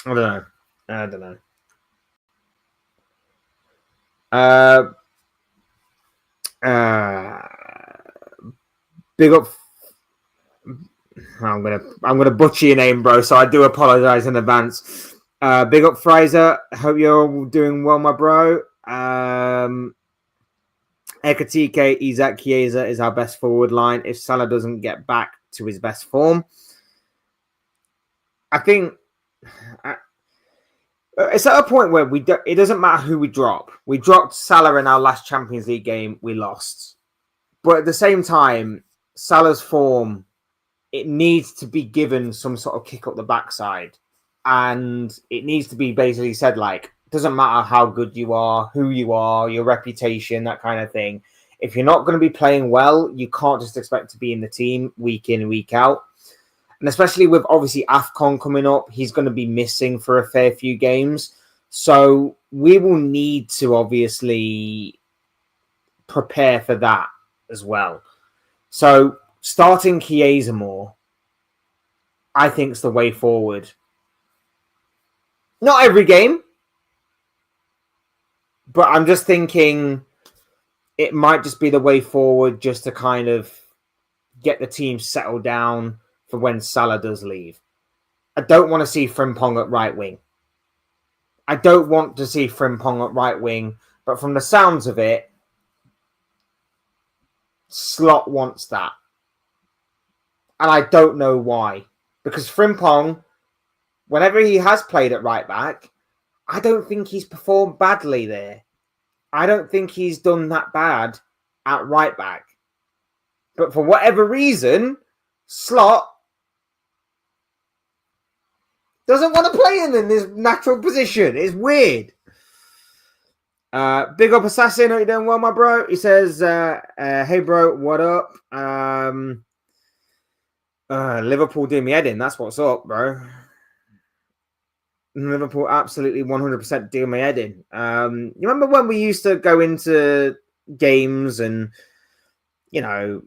I don't know. Big up. I'm gonna butcher your name, bro. So I do apologize in advance. Big up, Fraser. Hope you're doing well, my bro. Ekatike, Isak, Chiesa is our best forward line. If Salah doesn't get back to his best form, I think it's at a point where it doesn't matter who we drop. We dropped Salah in our last Champions League game. We lost. But at the same time, Salah's form, it needs to be given some sort of kick up the backside. And it needs to be basically said, like, it doesn't matter how good you are, who you are, your reputation, that kind of thing. If you're not going to be playing well, you can't just expect to be in the team week in, week out. And especially with, obviously, AFCON coming up, he's going to be missing for a fair few games. So we will need to, obviously, prepare for that as well. So starting Chiesa more, I think, is the way forward. Not every game, but I'm just thinking it might just be the way forward just to kind of get the team settled down for when Salah does leave. I don't want to see Frimpong at right wing. But from the sounds of it, Slot wants that. And I don't know why. Because Frimpong, whenever he has played at right back, I don't think he's performed badly there. I don't think he's done that bad at right back. But for whatever reason, Slot doesn't want to play him in this natural position. It's weird. Big up Assassin, are you doing well, my bro? He says, hey, bro, what up? Liverpool do me head in. That's what's up, bro. Liverpool absolutely 100% do my head in. You remember when we used to go into games and, you know,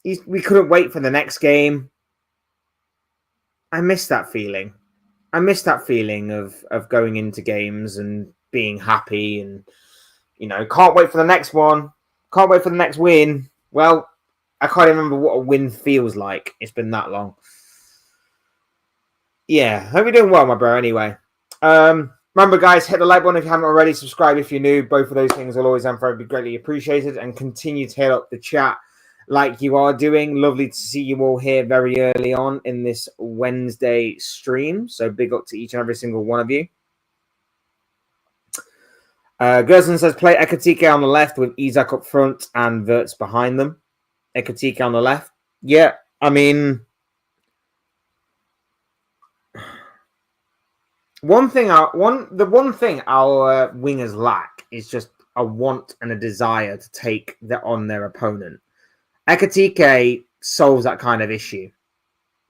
we couldn't wait for the next game? I miss that feeling. I miss that feeling of going into games and being happy and, you know, can't wait for the next one. Can't wait for the next win. Well, I can't remember what a win feels like. It's been that long. Yeah, hope you're doing well, my bro, anyway. Right, Remember, guys, hit the like button if you haven't already. Subscribe if you're new. Both of those things will always and forever be greatly appreciated. And continue to hit up the chat like you are doing. Lovely to see you all here very early on in this Wednesday stream. So big up to each and every single one of you. Gerson says, play Ekatike on the left with Isak up front and Wirtz behind them. Ekatike on the left. Yeah, I mean, the one thing our wingers lack is just a want and a desire to take on their opponent. Ekatike solves that kind of issue,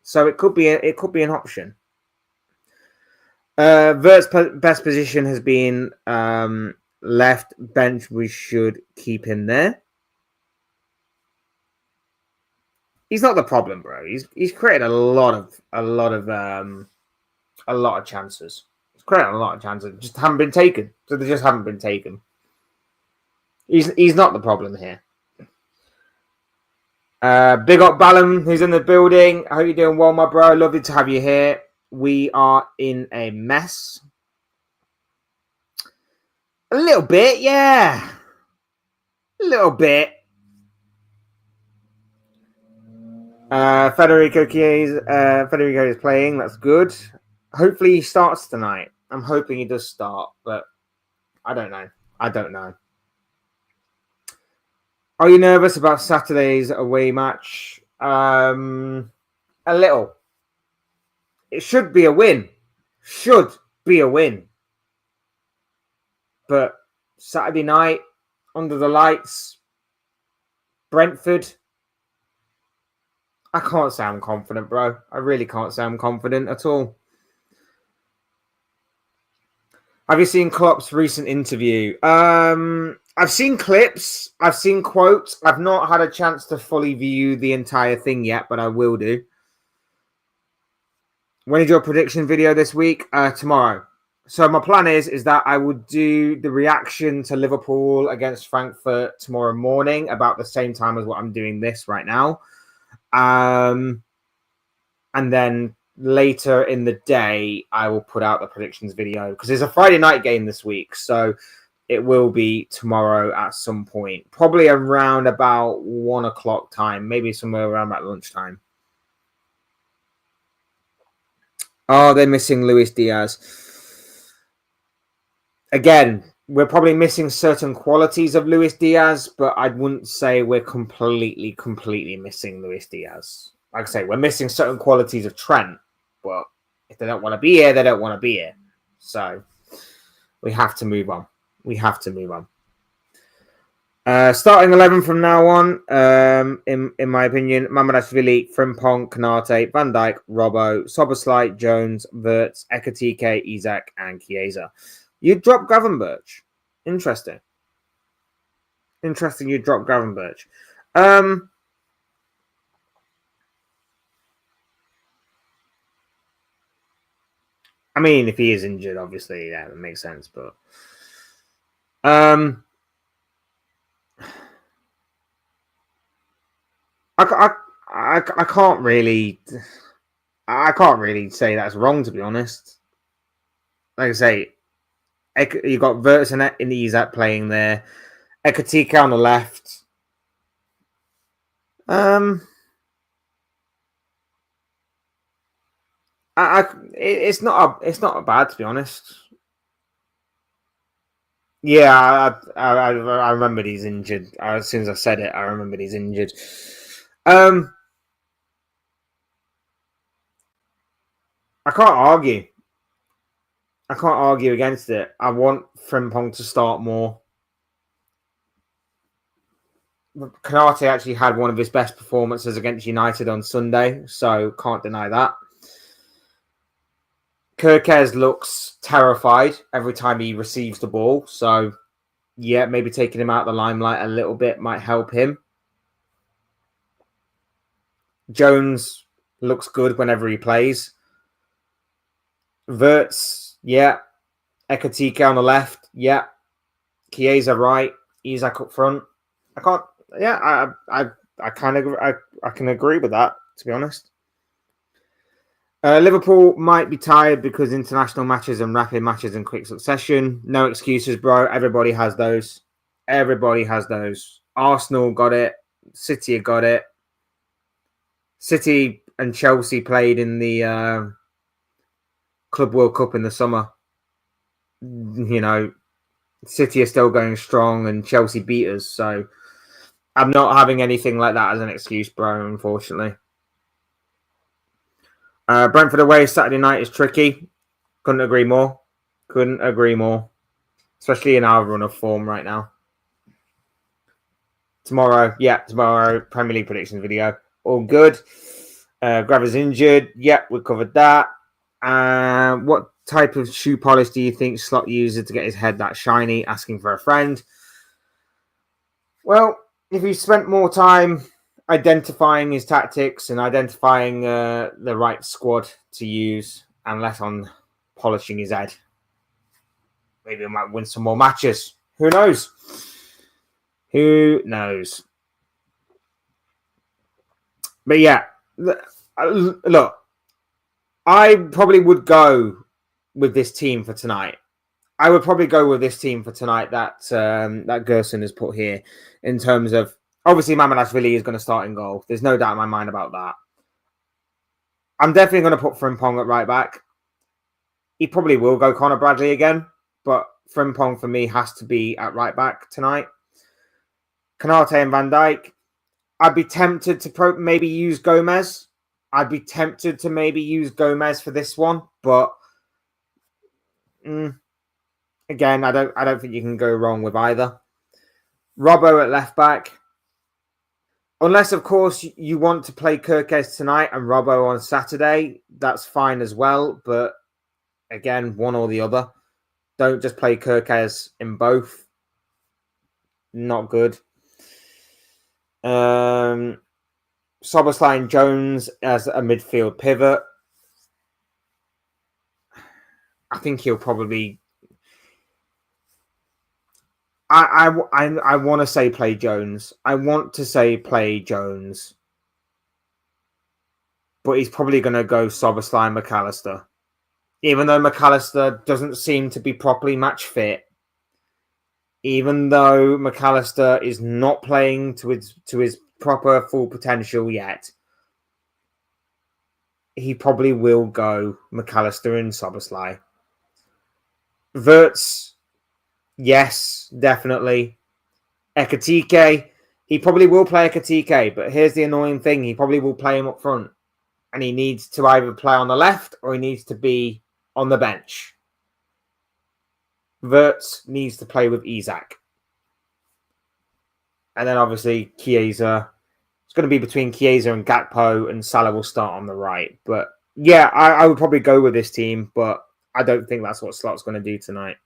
so it could be an option. Wirtz's best position has been left bench. We should keep him there. He's not the problem, bro. He's created a lot of chances. He's created a lot of chances. Just haven't been taken. So they just haven't been taken. He's not the problem here. Big up Ballum, who's in the building. I hope you're doing well, my bro. Lovely to have you here. We are in a mess. A little bit, yeah. A little bit. Federico is playing. That's good. Hopefully he starts tonight. I'm hoping he does start, but I don't know. Are you nervous about Saturday's away match? A little. It should be a win. But Saturday night, under the lights, Brentford. I can't say I'm confident, bro. I really can't say I'm confident at all. Have you seen Klopp's recent interview? I've seen clips. I've seen quotes. I've not had a chance to fully view the entire thing yet, but I will do. When is your prediction video this week? Tomorrow. So my plan is that I would do the reaction to Liverpool against Frankfurt tomorrow morning about the same time as what I'm doing this right now. And then later in the day, I will put out the predictions video because there's a Friday night game this week. So it will be tomorrow at some point, probably around about 1 o'clock time, maybe somewhere around about lunchtime. Oh, they're missing Luis Diaz. Again, we're probably missing certain qualities of Luis Diaz, but I wouldn't say we're completely missing Luis Diaz. Like I say, we're missing certain qualities of Trent, but if they don't want to be here, they don't want to be here. So we have to move on. Starting 11 from now on, in my opinion, Mamardashvili, Frimpong, Konate, Van Dijk, Robbo, Szoboszlai, Jones, Wirtz, Ekatike, Isak, and Chiesa. You drop Gravenberch. Interesting. You drop Gravenberch. I mean, if he is injured, obviously, yeah, that makes sense. But I can't really say that's wrong, to be honest. Like I say, you got Wirtz and Isak playing there. Ekatike on the left. It's not bad, to be honest. Yeah, I remembered he's injured. As soon as I said it, I remembered he's injured. I can't argue. Against it. I want Frimpong to start more. Konate actually had one of his best performances against United on Sunday, so can't deny that. Kirkez looks terrified every time he receives the ball, so yeah, maybe taking him out of the limelight a little bit might help him. Jones looks good whenever he plays. Wirtz, yeah. Ekatike on the left, yeah. Chiesa right. Isak up front. I can agree with that, to be honest. Liverpool might be tired because international matches and rapid matches in quick succession. No excuses, bro. Everybody has those. Everybody has those. Arsenal got it. City got it. City and Chelsea played in the Club World Cup in the summer. You know, City are still going strong and Chelsea beat us. So I'm not having anything like that as an excuse, bro, unfortunately. Brentford away Saturday night is tricky. Couldn't agree more. Couldn't agree more. Especially in our run of form right now. Tomorrow, Premier League predictions video. All good. Graver's injured. Yep, we covered that. What type of shoe polish do you think Slot uses to get his head that shiny? Asking for a friend. Well, if he spent more time identifying his tactics and identifying the right squad to use and less on polishing his head, maybe he might win some more matches. Who knows? Who knows? But yeah, look, I probably would go with this team for tonight. I would probably go with this team for tonight that Gerson has put here in terms of, obviously Mamadashvili is going to start in goal. There's no doubt in my mind about that. I'm definitely going to put Frimpong at right back. He probably will go Conor Bradley again, but Frimpong for me has to be at right back tonight. Kanate and Van Dijk. I'd be tempted to maybe use Gomez. I'd be tempted to maybe use Gomez for this one, but again, I don't think you can go wrong with either. Robbo at left back. Unless, of course, you want to play Kirkes tonight and Robbo on Saturday, that's fine as well. But again, one or the other. Don't just play Kirkes in both. Not good. Soboslai and Jones as a midfield pivot. I think he'll probably. I want to say play Jones. I want to say play Jones. But he's probably going to go Soboslai and McAllister. Even though McAllister doesn't seem to be properly match fit. Even though McAllister is not playing to his proper full potential yet. He probably will go McAllister and Soboslai. Wirtz. Yes, definitely. Ekatike, he probably will play Ekatike, but here's the annoying thing. He probably will play him up front. And he needs to either play on the left or he needs to be on the bench. Wirtz needs to play with Isak. And then obviously Chiesa. It's going to be between Chiesa and Gakpo, and Salah will start on the right. But yeah, I would probably go with this team, but I don't think that's what Slot's going to do tonight.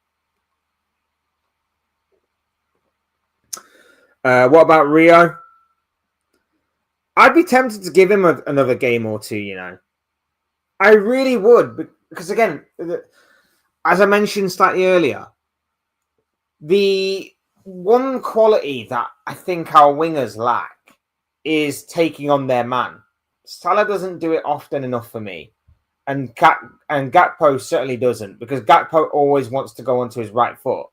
What about Rio? I'd be tempted to give him another game or two, you know. I really would, because again, as I mentioned slightly earlier, the one quality that I think our wingers lack is taking on their man. Salah doesn't do it often enough for me. And Gakpo certainly doesn't, because Gakpo always wants to go onto his right foot.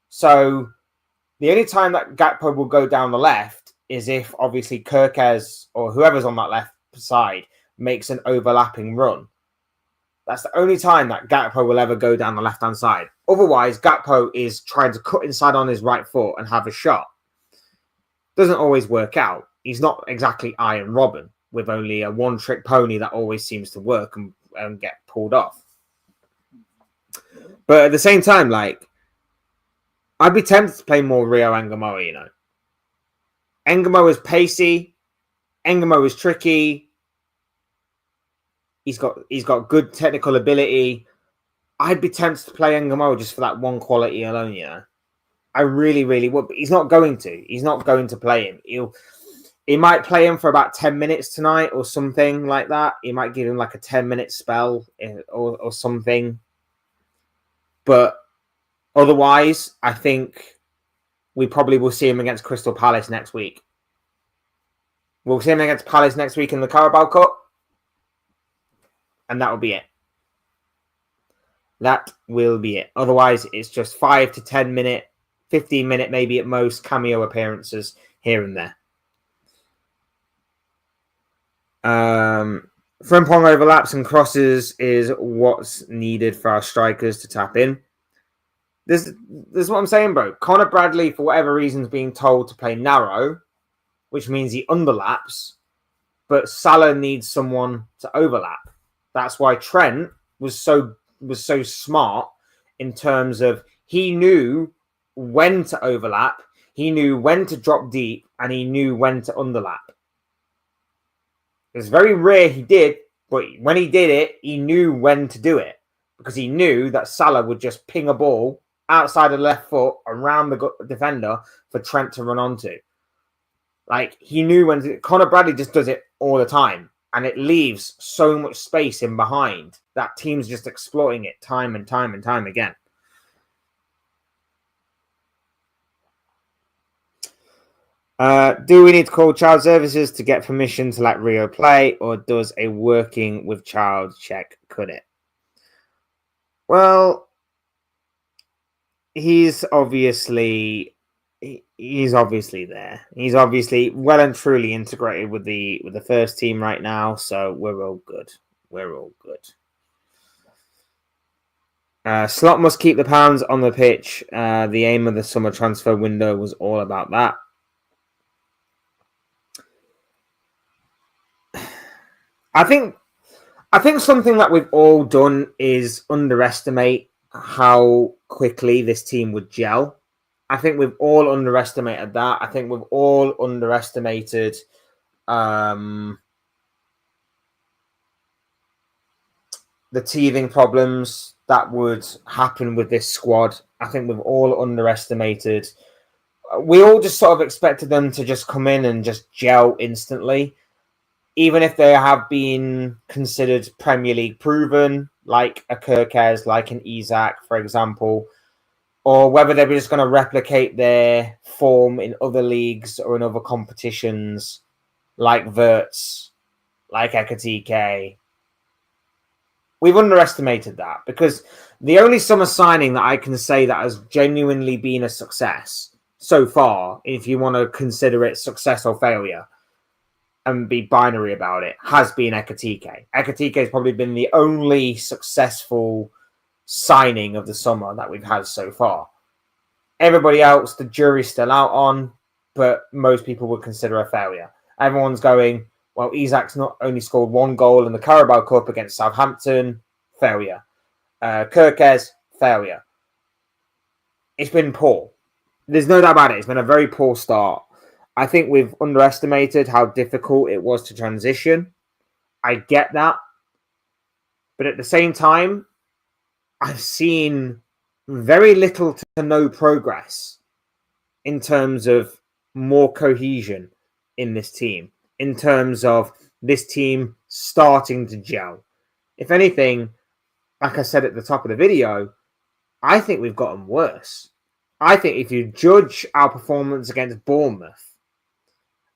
So the only time that Gakpo will go down the left is if, obviously, Kirkes or whoever's on that left side makes an overlapping run. That's the only time that Gakpo will ever go down the left-hand side. Otherwise, Gakpo is trying to cut inside on his right foot and have a shot. Doesn't always work out. He's not exactly Iron Robin with only a one-trick pony that always seems to work and get pulled off. But at the same time, I'd be tempted to play more Rio Engamo, you know. Engamo is pacey. Engamo is tricky. He's got good technical ability. I'd be tempted to play Engamo just for that one quality alone, you know. I really, really would. But he's not going to. He's not going to play him. He might play him for about 10 minutes tonight or something like that. He might give him like a 10-minute spell or something. But otherwise, I think we probably will see him against Crystal Palace next week. We'll see him against Palace next week in the Carabao Cup. And that will be it. That will be it. Otherwise, it's just 5 to 10 minute, 15 minute, maybe at most, cameo appearances here and there. Frimpong overlaps and crosses is what's needed for our strikers to tap in. This is what I'm saying, bro. Connor Bradley, for whatever reason, is being told to play narrow, which means he underlaps, but Salah needs someone to overlap. That's why Trent was so smart in terms of he knew when to overlap, he knew when to drop deep, and he knew when to underlap. It's very rare he did, but when he did it, he knew when to do it because he knew that Salah would just ping a ball outside the left foot around the defender for Trent to run onto. Like, he knew when to. Connor Bradley just does it all the time, and it leaves so much space in behind that teams just exploiting it time and time and time again. Do we need to call child services to get permission to let Rio play, or does a working with child check cut it? Well, he's obviously there. He's obviously well and truly integrated with the first team right now, so we're all good. Slot must keep the pounds on the pitch. The aim of the summer transfer window was all about that. I think something that we've all done is underestimate how quickly this team would gel. I think we've all underestimated that. I think we've all underestimated the teething problems that would happen with this squad. I think we've all underestimated. We all just sort of expected them to just come in and just gel instantly, even if they have been considered Premier League proven, like a Kirkez, like an Isak, for example, or whether they were just going to replicate their form in other leagues or in other competitions, like Wirtz, like Ekatike. We've underestimated that because the only summer signing that I can say that has genuinely been a success so far, if you want to consider it success or failure and be binary about it, has been Ekatike. Ekatike has probably been the only successful signing of the summer that we've had so far. Everybody else, the jury's still out on, but most people would consider a failure. Everyone's going, well, Isak's not only scored one goal in the Carabao Cup against Southampton, failure. Kirkez, failure. It's been poor. There's no doubt about it. It's been a very poor start. I think we've underestimated how difficult it was to transition. I get that. But at the same time, I've seen very little to no progress in terms of more cohesion in this team, in terms of this team starting to gel. If anything, like I said at the top of the video, I think we've gotten worse. I think if you judge our performance against Bournemouth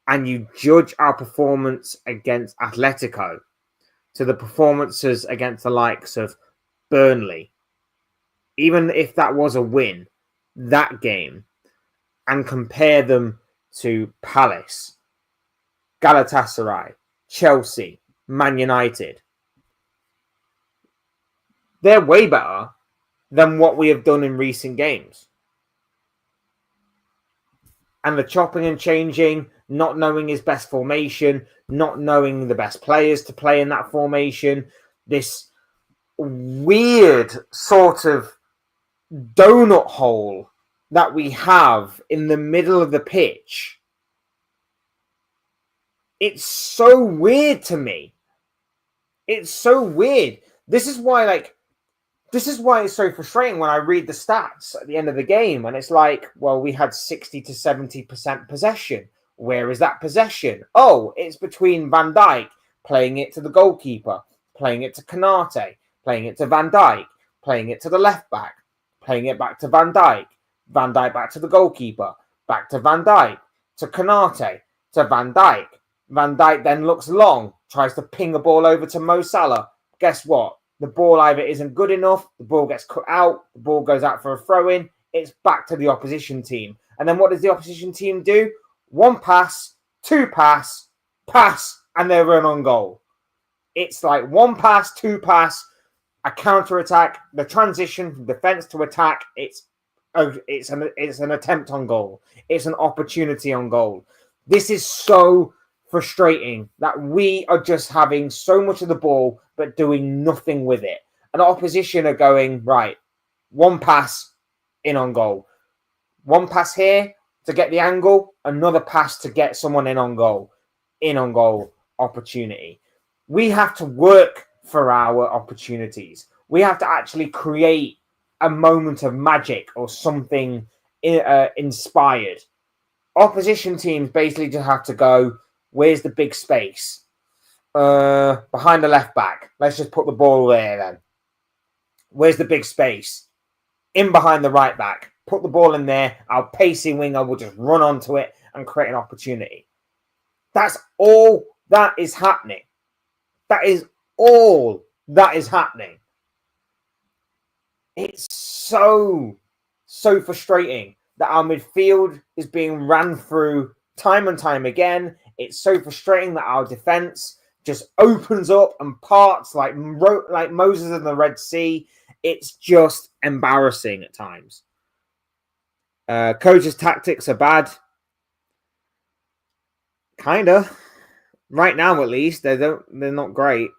and you judge our performance against Atletico to the performances against the likes of Burnley, even if that was a win, that game, and compare them to Palace, Galatasaray, Chelsea, Man United, they're way better than what we have done in recent games. And the chopping and changing, not knowing his best formation, not knowing the best players to play in that formation, this weird sort of donut hole that we have in the middle of the pitch. It's so weird to me. It's so weird. This is why it's so frustrating when I read the stats at the end of the game and it's like, well, we had 60 to 70% possession. Where is that possession? Oh, it's between Van Dijk, playing it to the goalkeeper, playing it to Konate, playing it to Van Dijk, playing it to the left back, playing it back to Van Dijk back to the goalkeeper, back to Van Dijk, to Konate, to Van Dijk. Van Dijk then looks long, tries to ping a ball over to Mo Salah. guess what? The ball either isn't good enough, the ball gets cut out, the ball goes out for a throw-in, it's back to the opposition team. And then what does the opposition team do? One pass, two pass, and they run on goal. It's like one pass, two pass, a counter-attack, the transition from defense to attack, it's an attempt on goal. It's an opportunity on goal. This is so frustrating that we are just having so much of the ball but doing nothing with it. And opposition are going, right, one pass, in on goal. One pass here to get the angle, another pass to get someone in on goal. In on goal opportunity. We have to work for our opportunities. We have to actually create a moment of magic or something inspired. Opposition teams basically just have to go, where's the big space? Behind the left back. Let's just put the ball there then. Where's the big space? In behind the right back. Put the ball in there. Our pacey winger will just run onto it and create an opportunity. That's all that is happening. That is all that is happening. It's so frustrating that our midfield is being ran through time and time again. It's so frustrating that our defense just opens up and parts like Moses in the Red Sea. It's just embarrassing at times. Coach's tactics are bad. Kinda. Right now, at least, they're not great.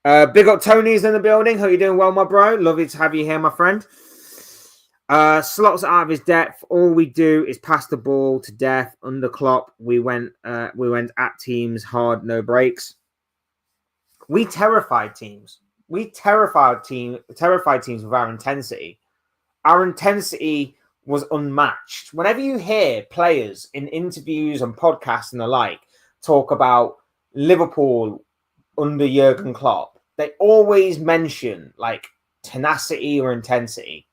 Big up Tony's in the building. Hope you're doing well, my bro. Lovely to have you here, my friend. Slots out of his depth. All we do is pass the ball to death. Under Klopp, we went at teams hard, no breaks. We terrified teams. We terrified teams with our intensity. Our intensity was unmatched. Whenever you hear players in interviews and podcasts and the like talk about Liverpool under Jurgen Klopp, they always mention like tenacity or intensity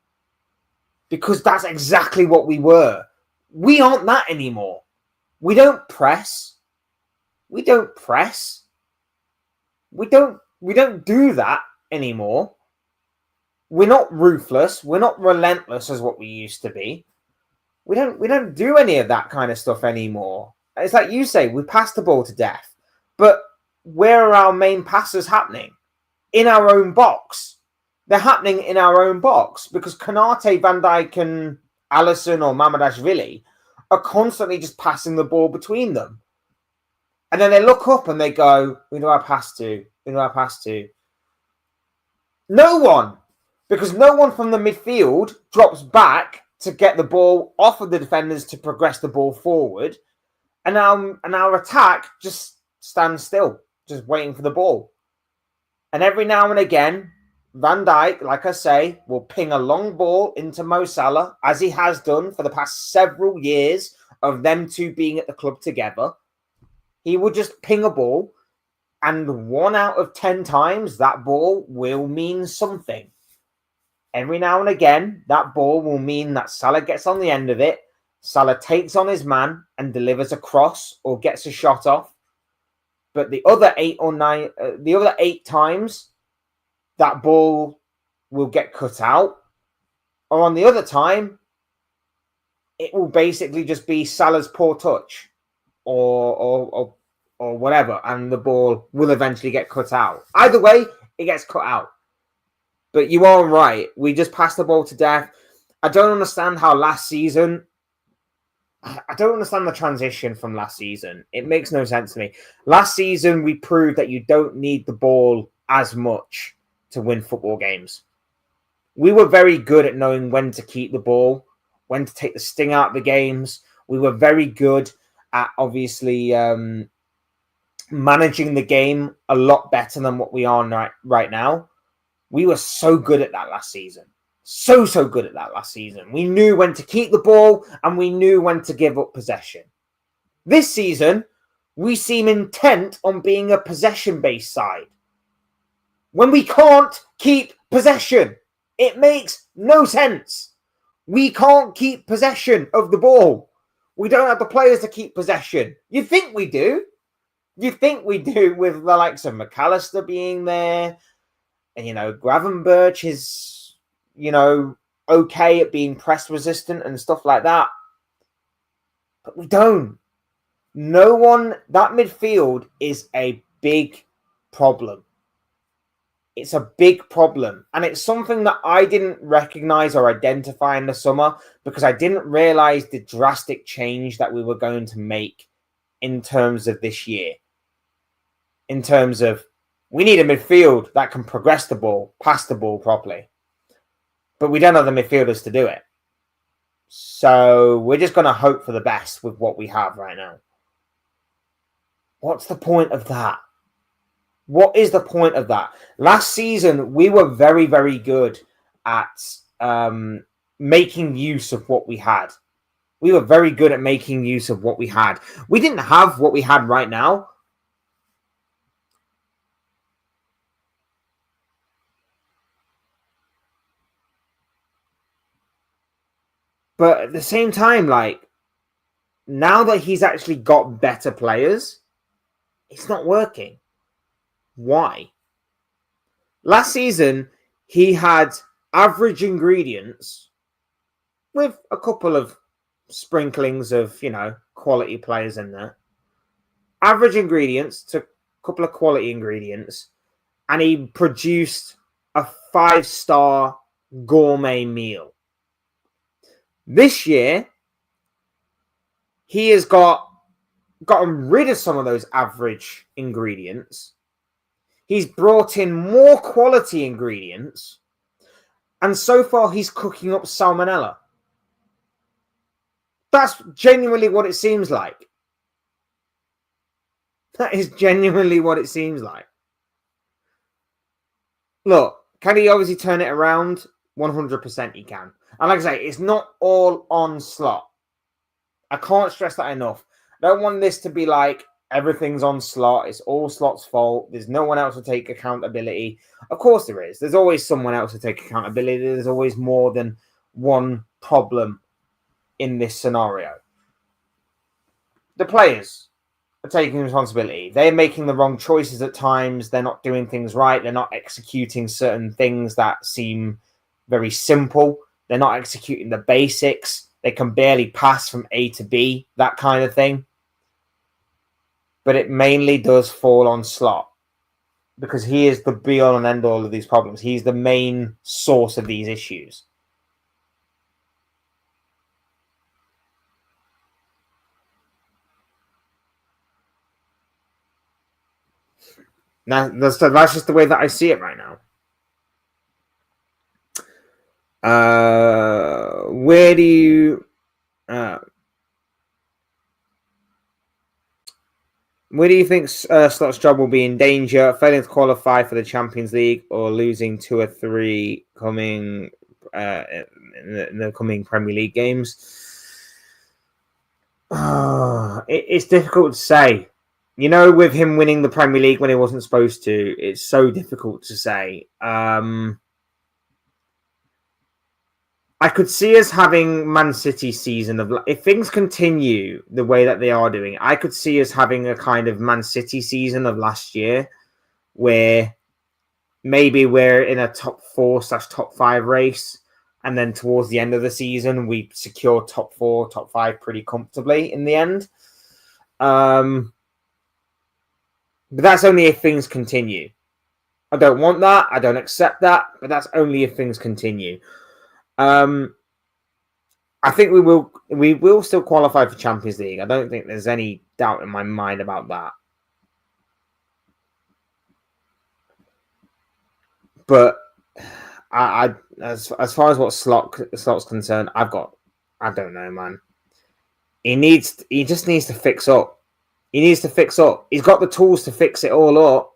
because that's exactly what we were. We aren't that anymore. We don't press. We don't do that anymore. We're not ruthless. We're not relentless as what we used to be. We don't do any of that kind of stuff anymore. It's like you say, we pass the ball to death. But where are our main passes happening? In our own box. They're happening in our own box because Konate, Van Dijk and Alisson or Mamadashvili are constantly just passing the ball between them. And then they look up and they go, who do I pass to? Who do I pass to? No one. Because no one from the midfield drops back to get the ball off of the defenders to progress the ball forward. And our attack just stands still, just waiting for the ball. And every now and again, Van Dijk, like I say, will ping a long ball into Mo Salah, as he has done for the past several years of them two being at the club together. He will just ping a ball, and 1 out of 10 times, that ball will mean something. Every now and again, that ball will mean that Salah gets on the end of it, Salah takes on his man and delivers a cross or gets a shot off. But the other 8 times, that ball will get cut out. Or on the other time, it will basically just be Salah's poor touch or whatever, and the ball will eventually get cut out. Either way, it gets cut out. But you are right. We just passed the ball to death. I don't understand how last season... I don't understand the transition from last season. It makes no sense to me. Last season, we proved that you don't need the ball as much to win football games. We were very good at knowing when to keep the ball, when to take the sting out of the games. We were very good at, obviously, managing the game a lot better than what we are right now. We were so good at that last season. So good at that last season. We knew when to keep the ball and we knew when to give up possession. This season, we seem intent on being a possession-based side. When we can't keep possession, it makes no sense. We can't keep possession of the ball. We don't have the players to keep possession. You think we do? You think we do with the likes of McAllister being there, and Gravenberch is okay at being press resistant and stuff like that, but we don't. No one. That midfield is a big problem. It's a big problem, and it's something that I didn't recognize or identify in the summer because I didn't realize the drastic change that we were going to make in terms of this year. In terms of, we need a midfield that can progress the ball, pass the ball properly, but we don't have the midfielders to do it. So we're just going to hope for the best with what we have right now. What's the point of that? What is the point of that? Last season, we were very, very good at making use of what we had. We were very good at making use of what we had. We didn't have what we had right now. But at the same time, now that he's actually got better players, it's not working. Why? Last season, he had average ingredients with a couple of sprinklings of, quality players in there. Average ingredients to a couple of quality ingredients, and he produced a 5-star gourmet meal. This year, he has gotten rid of some of those average ingredients. He's brought in more quality ingredients, and so far he's cooking up salmonella. That's genuinely what it seems like. That is genuinely what it seems like. Look, can he obviously turn it around? 100% he can. And like I say, it's not all on Slot. I can't stress that enough. I don't want this to be like everything's on Slot. It's all Slot's fault. There's no one else to take accountability. Of course there is. There's always someone else to take accountability. There's always more than one problem in this scenario. The players are taking responsibility. They're making the wrong choices at times. They're not doing things right. They're not executing certain things that seem very simple. They're not executing the basics. They can barely pass from A to B, that kind of thing. But it mainly does fall on Slot because he is the be-all and end-all of these problems. He's the main source of these issues. Now, that's just the way that I see it right now. Where do you think Slot's job will be in danger? Failing to qualify for the Champions League or losing 2 or 3 coming in the coming Premier League games? It's difficult to say. With him winning the Premier League when he wasn't supposed to, it's so difficult to say. I could see us having Man City season of, if things continue the way that they are doing, I could see us having a kind of Man City season of last year where maybe we're in a top 4/top 5 race. And then towards the end of the season, we secure top 4, top 5 pretty comfortably in the end. But that's only if things continue. I don't want that. I don't accept that. But that's only if things continue. I think we will still qualify for Champions League. I don't think there's any doubt in my mind about that. But I as far as what Slot's concerned, I don't know, man. He just needs to fix up. He needs to fix up. He's got the tools to fix it all up.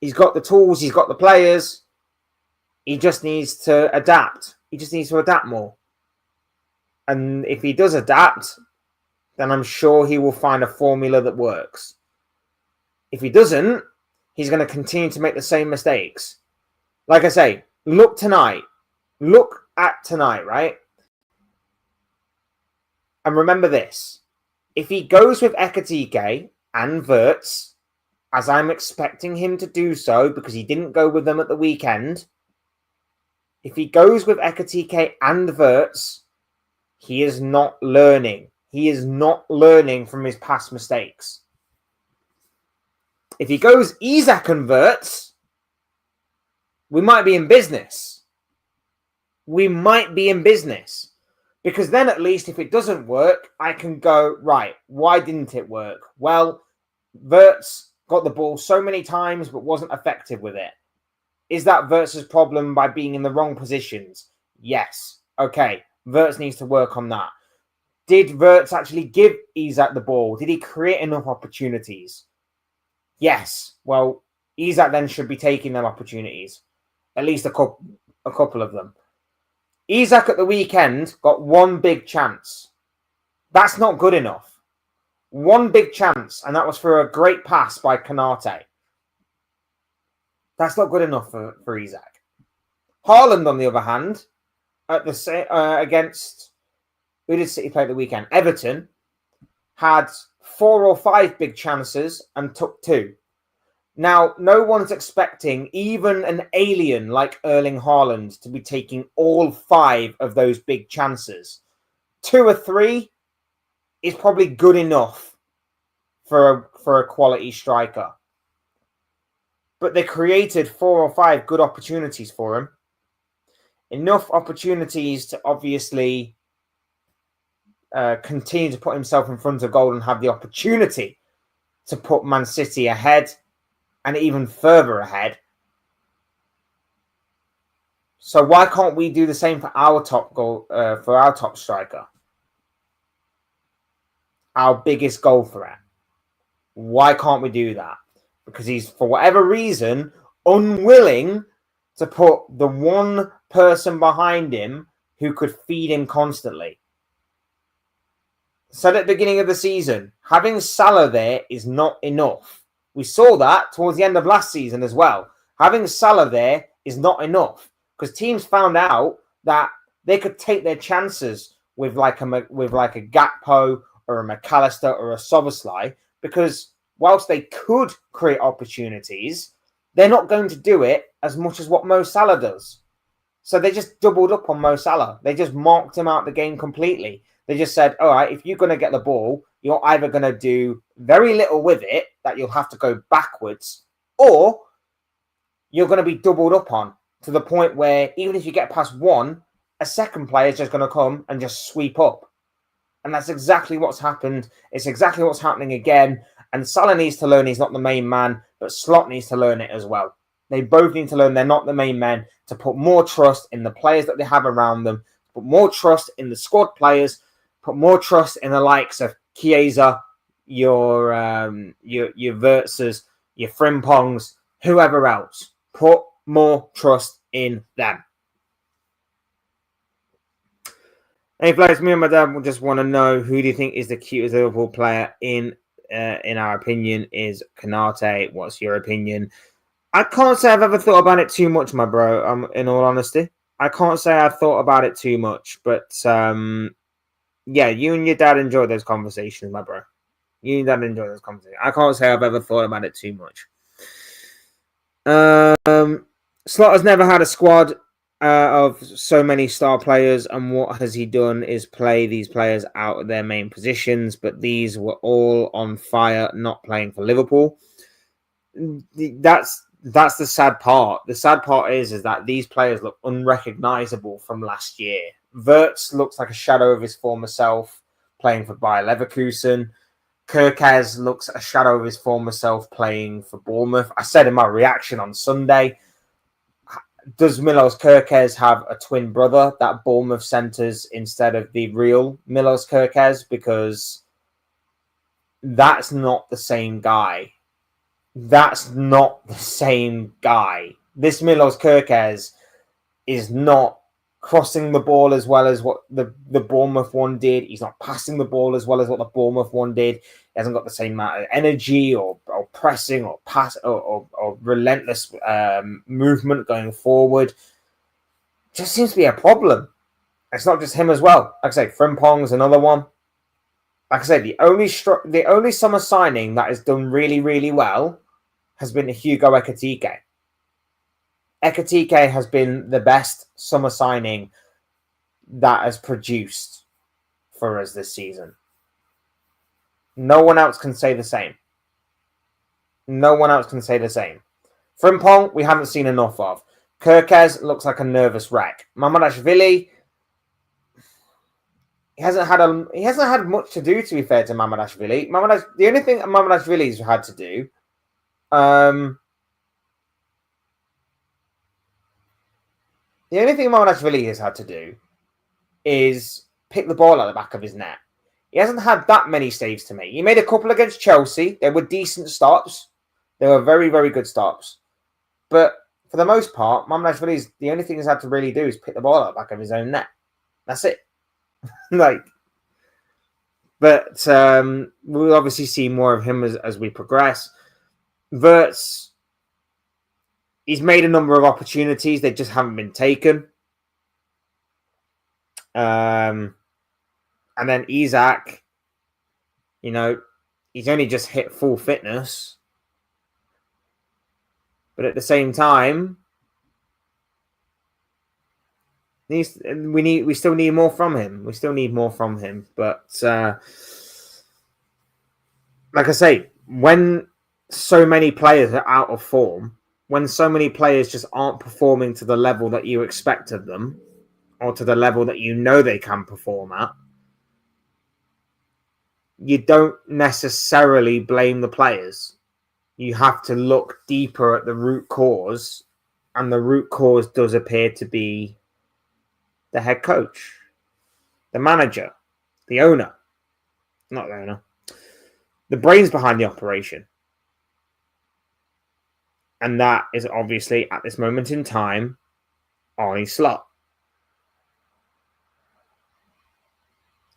He's got the tools. He's got the players. He just needs to adapt. He just needs to adapt more. And if he does adapt, then I'm sure he will find a formula that works. If he doesn't, he's going to continue to make the same mistakes. Like I say, look tonight. Look at tonight, right? And remember this. If he goes with Ekitike and Wirtz, as I'm expecting him to do so because he didn't go with them at the weekend, if he goes with Ekitike and Wirtz, he is not learning. He is not learning from his past mistakes. If he goes Isak and Wirtz, we might be in business. We might be in business. Because then at least if it doesn't work, I can go, right, why didn't it work? Well, Wirtz got the ball so many times but wasn't effective with it. Is that Wirtz's problem by being in the wrong positions? Yes. Okay, Wirtz needs to work on that. Did Wirtz actually give Isak the ball? Did he create enough opportunities? Yes. Well, Isak then should be taking them opportunities. At least a couple of them. Isak at the weekend got one big chance. That's not good enough. One big chance, and that was for a great pass by Konate. That's not good enough for Isak. Haaland, on the other hand, at the against, who did City play at the weekend? Everton, had 4 or 5 big chances and took 2. Now, no one's expecting even an alien like Erling Haaland to be taking all 5 of those big chances. 2 or 3 is probably good enough for a quality striker. But they created 4 or 5 good opportunities for him. Enough opportunities to obviously continue to put himself in front of goal and have the opportunity to put Man City ahead and even further ahead. So why can't we do the same for our top goal, for our top striker? Our biggest goal threat. Why can't we do that? Because he's, for whatever reason, unwilling to put the one person behind him who could feed him constantly. Said at the beginning of the season, having Salah there is not enough. We saw that towards the end of last season as well. Having Salah there is not enough because teams found out that they could take their chances with like a Gakpo or a McAllister or a Szoboszlai, because whilst they could create opportunities, they're not going to do it as much as what Mo Salah does. So they just doubled up on Mo Salah. They just marked him out the game completely. They just said, all right, if you're going to get the ball, you're either going to do very little with it, that you'll have to go backwards, or you're going to be doubled up on to the point where even if you get past one, a second player is just going to come and just sweep up. And that's exactly what's happened. It's exactly what's happening again. And Salah needs to learn he's not the main man, but Slot needs to learn it as well. They both need to learn they're not the main men, to put more trust in the players that they have around them, put more trust in the squad players, put more trust in the likes of Chiesa, your Wirtzes, your Frimpongs, whoever else. Put more trust in them. Hey, players, me and my dad just want to know, who do you think is the cutest Liverpool player in our opinion? Is Konate? What's your opinion? I can't say I've ever thought about it too much, my bro. In all honesty, I can't say I've thought about it too much. But yeah, you and your dad enjoy those conversations, my bro. You and dad enjoy those conversations. I can't say I've ever thought about it too much. Slotter's never had a squad of so many star players, and what has he done is play these players out of their main positions, but these were all on fire, not playing for Liverpool. That's the sad part. The sad part is that these players look unrecognisable from last year. Wirtz looks like a shadow of his former self playing for Bayer Leverkusen. Kerkez looks a shadow of his former self playing for Bournemouth. I said in my reaction on Sunday, does Milos Kerkez have a twin brother that Bournemouth centres instead of the real Milos Kerkez? Because that's not the same guy. That's not the same guy. This Milos Kerkez is not crossing the ball as well as what the Bournemouth one did. He's not passing the ball as well as what the Bournemouth one did. He hasn't got the same amount of energy or pressing or pass or relentless movement going forward. Just seems to be a problem. It's not just him as well. Like I say, Frimpong's another one. like I said, the only summer signing that has done really, really well has been Hugo Ekitike. Ekitike has been the best summer signing that has produced for us this season. No one else can say the same. No one else can say the same. Frimpong, we haven't seen enough of. Kirkez looks like a nervous wreck. Mamardashvili, he hasn't had much to do, to be fair to Mamardashvili. The only thing Mamardashvili's had to do, the only thing Mamardashvili has had to do is pick the ball out the back of his net. He hasn't had that many saves to make. He made a couple against Chelsea. They were decent stops. They were very, very good stops. But for the most part, Mamardashvili, the only thing he's had to really do is pick the ball out the back of his own net. That's it. But we'll obviously see more of him as we progress. Wirtz, he's made a number of opportunities. They just haven't been taken. And then Isak, he's only just hit full fitness. But at the same time, we still need more from him. We still need more from him. But like I say, when so many players are out of form, when so many players just aren't performing to the level that you expect of them, or to the level that you know they can perform at, you don't necessarily blame the players. You have to look deeper at the root cause, and the root cause does appear to be the head coach, the manager, the owner. Not the owner. The brains behind the operation. And that is obviously, at this moment in time, Arne Slot.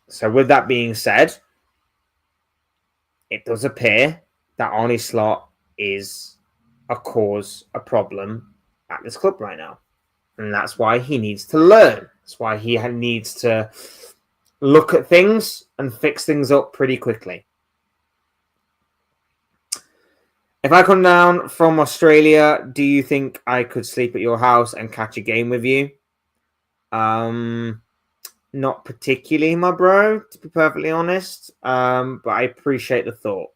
So with that being said, it does appear that Arne Slot is a problem at this club right now. And that's why he needs to learn. That's why he needs to look at things and fix things up pretty quickly. If I come down from Australia, do you think I could sleep at your house and catch a game with you? Not particularly, my bro, to be perfectly honest. But I appreciate the thought.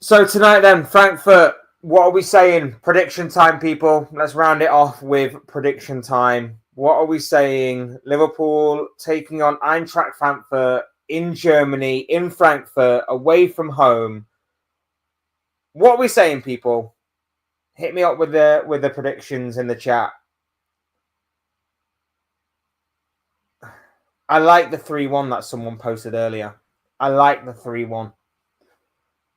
So tonight then, Frankfurt, what are we saying? Prediction time, people. Let's round it off with prediction time. What are we saying? Liverpool taking on Eintracht Frankfurt in Germany, in Frankfurt, away from home. What are we saying, people? Hit me up with the predictions in the chat. I like the 3-1 that someone posted earlier. I like the 3-1.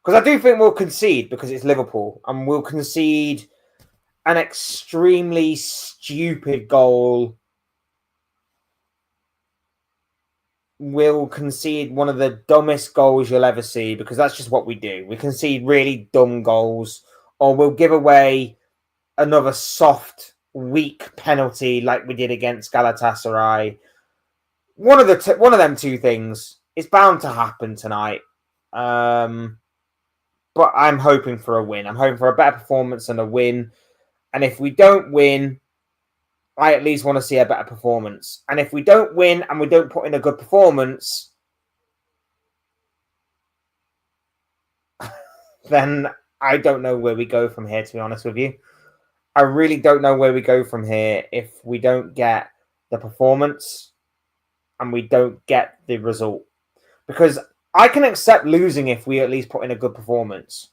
Because I do think we'll concede because it's Liverpool. And we'll concede an extremely stupid goal. We'll concede one of the dumbest goals you'll ever see because that's just what we do. We concede really dumb goals, or we'll give away another soft, weak penalty like we did against Galatasaray. One of them two things. It's bound to happen tonight. But I'm hoping for a win. I'm hoping for a better performance and a win. And if we don't win, I at least want to see a better performance. And if we don't win and we don't put in a good performance, then I don't know where we go from here, to be honest with you. I really don't know where we go from here if we don't get the performance and we don't get the result. Because I can accept losing if we at least put in a good performance.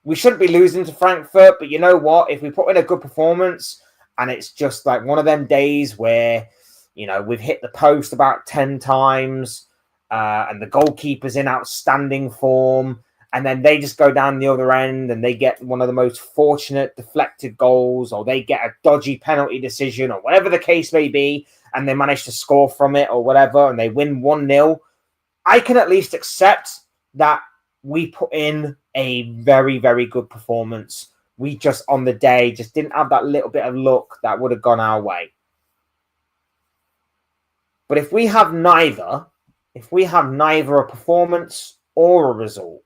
We shouldn't be losing to Frankfurt, but you know what? If we put in a good performance and it's just like one of them days where, we've hit the post about 10 times and the goalkeeper's in outstanding form, and then they just go down the other end and they get one of the most fortunate deflected goals, or they get a dodgy penalty decision, or whatever the case may be, and they manage to score from it or whatever, and they win 1-0, I can at least accept that we put in a very, very good performance. We just, on the day, just didn't have that little bit of luck that would have gone our way. But if we have neither, if we have neither a performance or a result,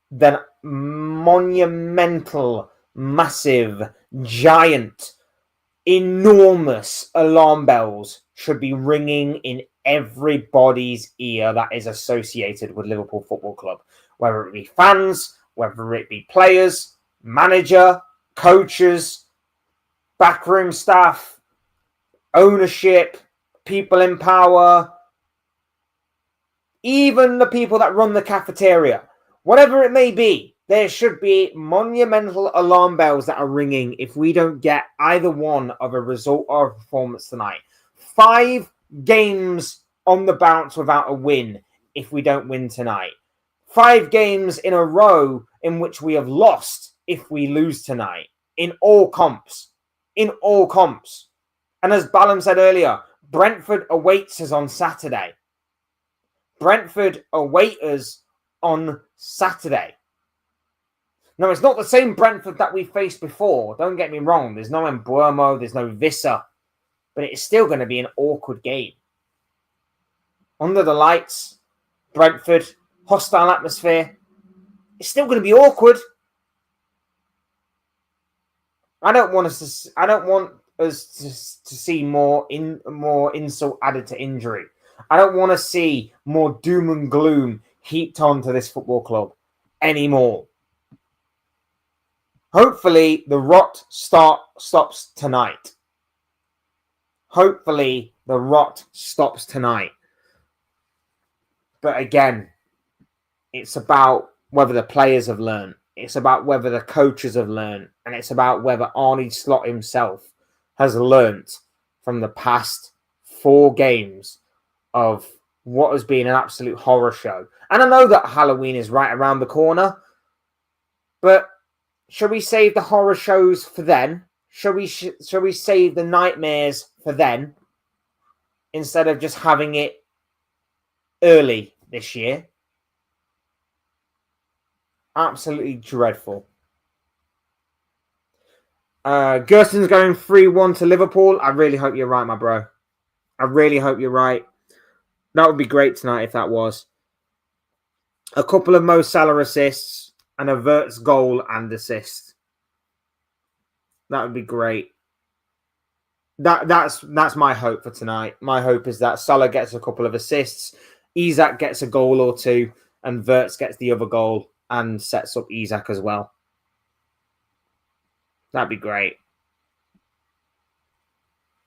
then monumental, massive, giant, enormous alarm bells should be ringing in everybody's ear that is associated with Liverpool Football Club, whether it be fans, whether it be players, manager, coaches, backroom staff, ownership, people in power, even the people that run the cafeteria. Whatever it may be, there should be monumental alarm bells that are ringing if we don't get either one of a result or a performance tonight. 5 games on the bounce without a win if we don't win tonight. 5 games in a row in which we have lost if we lose tonight. In all comps. In all comps. And as Ballum said earlier, Brentford awaits us on Saturday. Brentford await us on Saturday. Now, it's not the same Brentford that we faced before. Don't get me wrong. There's no Mbuemo. There's no Visser. But it's still going to be an awkward game. Under the lights, Brentford, hostile atmosphere. It's still going to be awkward. I don't want us to see more insult added to injury. I don't want to see more doom and gloom heaped onto this football club anymore. Hopefully, the rot stops tonight. Hopefully, the rot stops tonight. But again, it's about whether the players have learned. It's about whether the coaches have learned. And it's about whether Arne Slot himself has learnt from the past 4 games of what has been an absolute horror show. And I know that Halloween is right around the corner, but shall we save the horror shows for then? Shall we save the nightmares for then, instead of just having it early this year? Absolutely dreadful. Gerson's going 3-1 to Liverpool. I really hope you're right, my bro. I really hope you're right. That would be great tonight if that was. A couple of Mo Salah assists and a Wirtz goal and assist. That would be great. That's my hope for tonight. My hope is that Salah gets a couple of assists, Isak gets a goal or 2, and Wirtz gets the other goal and sets up Isak as well. That'd be great.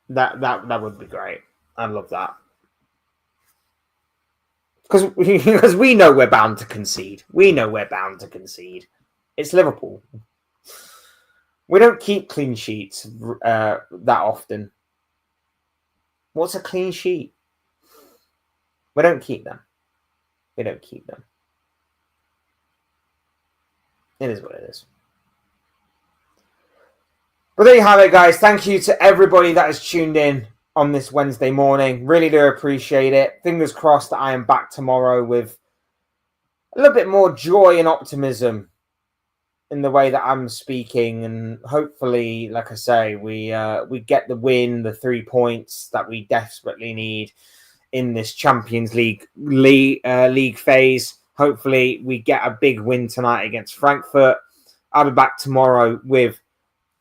That would be great. I'd love that. Because we know we're bound to concede. We know we're bound to concede. It's Liverpool. We don't keep clean sheets that often. What's a clean sheet? We don't keep them. We don't keep them. It is what it is. But there you have it, guys. Thank you to everybody that has tuned in on this Wednesday morning. Really do appreciate it. Fingers crossed that I am back tomorrow with a little bit more joy and optimism in the way that I'm speaking. And hopefully, like I say, we get the win, the 3 points that we desperately need in this Champions League phase. Hopefully, we get a big win tonight against Frankfurt. I'll be back tomorrow with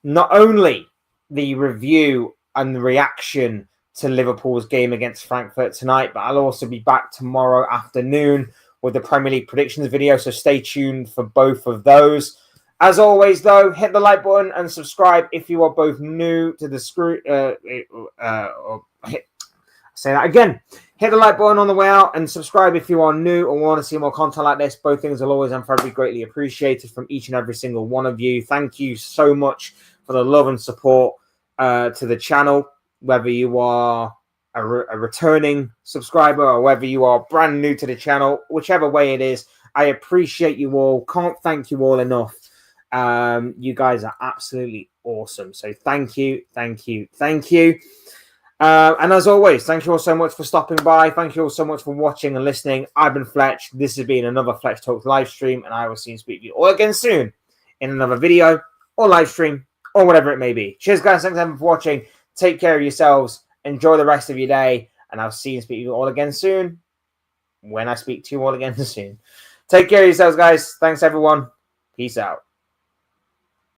not only the review and the reaction to Liverpool's game against Frankfurt tonight, but I'll also be back tomorrow afternoon with the Premier League predictions video, so stay tuned for both of those. As always, though, hit the like button and subscribe if you are both new to the say that again. Hit the like button on the way out and subscribe if you are new or want to see more content like this. Both things will always and forever be greatly appreciated from each and every single one of you. Thank you so much for the love and support to the channel, whether you are a returning subscriber or whether you are brand new to the channel, whichever way it is. I appreciate you all. Can't thank you all enough. You guys are absolutely awesome. So thank you, thank you, thank you. And as always, thank you all so much for stopping by. Thank you all so much for watching and listening. I've been Fletch. This has been another Fletch Talks live stream, and I will see and speak to you all again soon in another video or live stream or whatever it may be. Cheers, guys. Thanks everyone for watching. Take care of yourselves. Enjoy the rest of your day, And I'll see and speak to you all again soon. When I speak to you all again soon. Take care of yourselves, guys. Thanks, everyone. Peace out.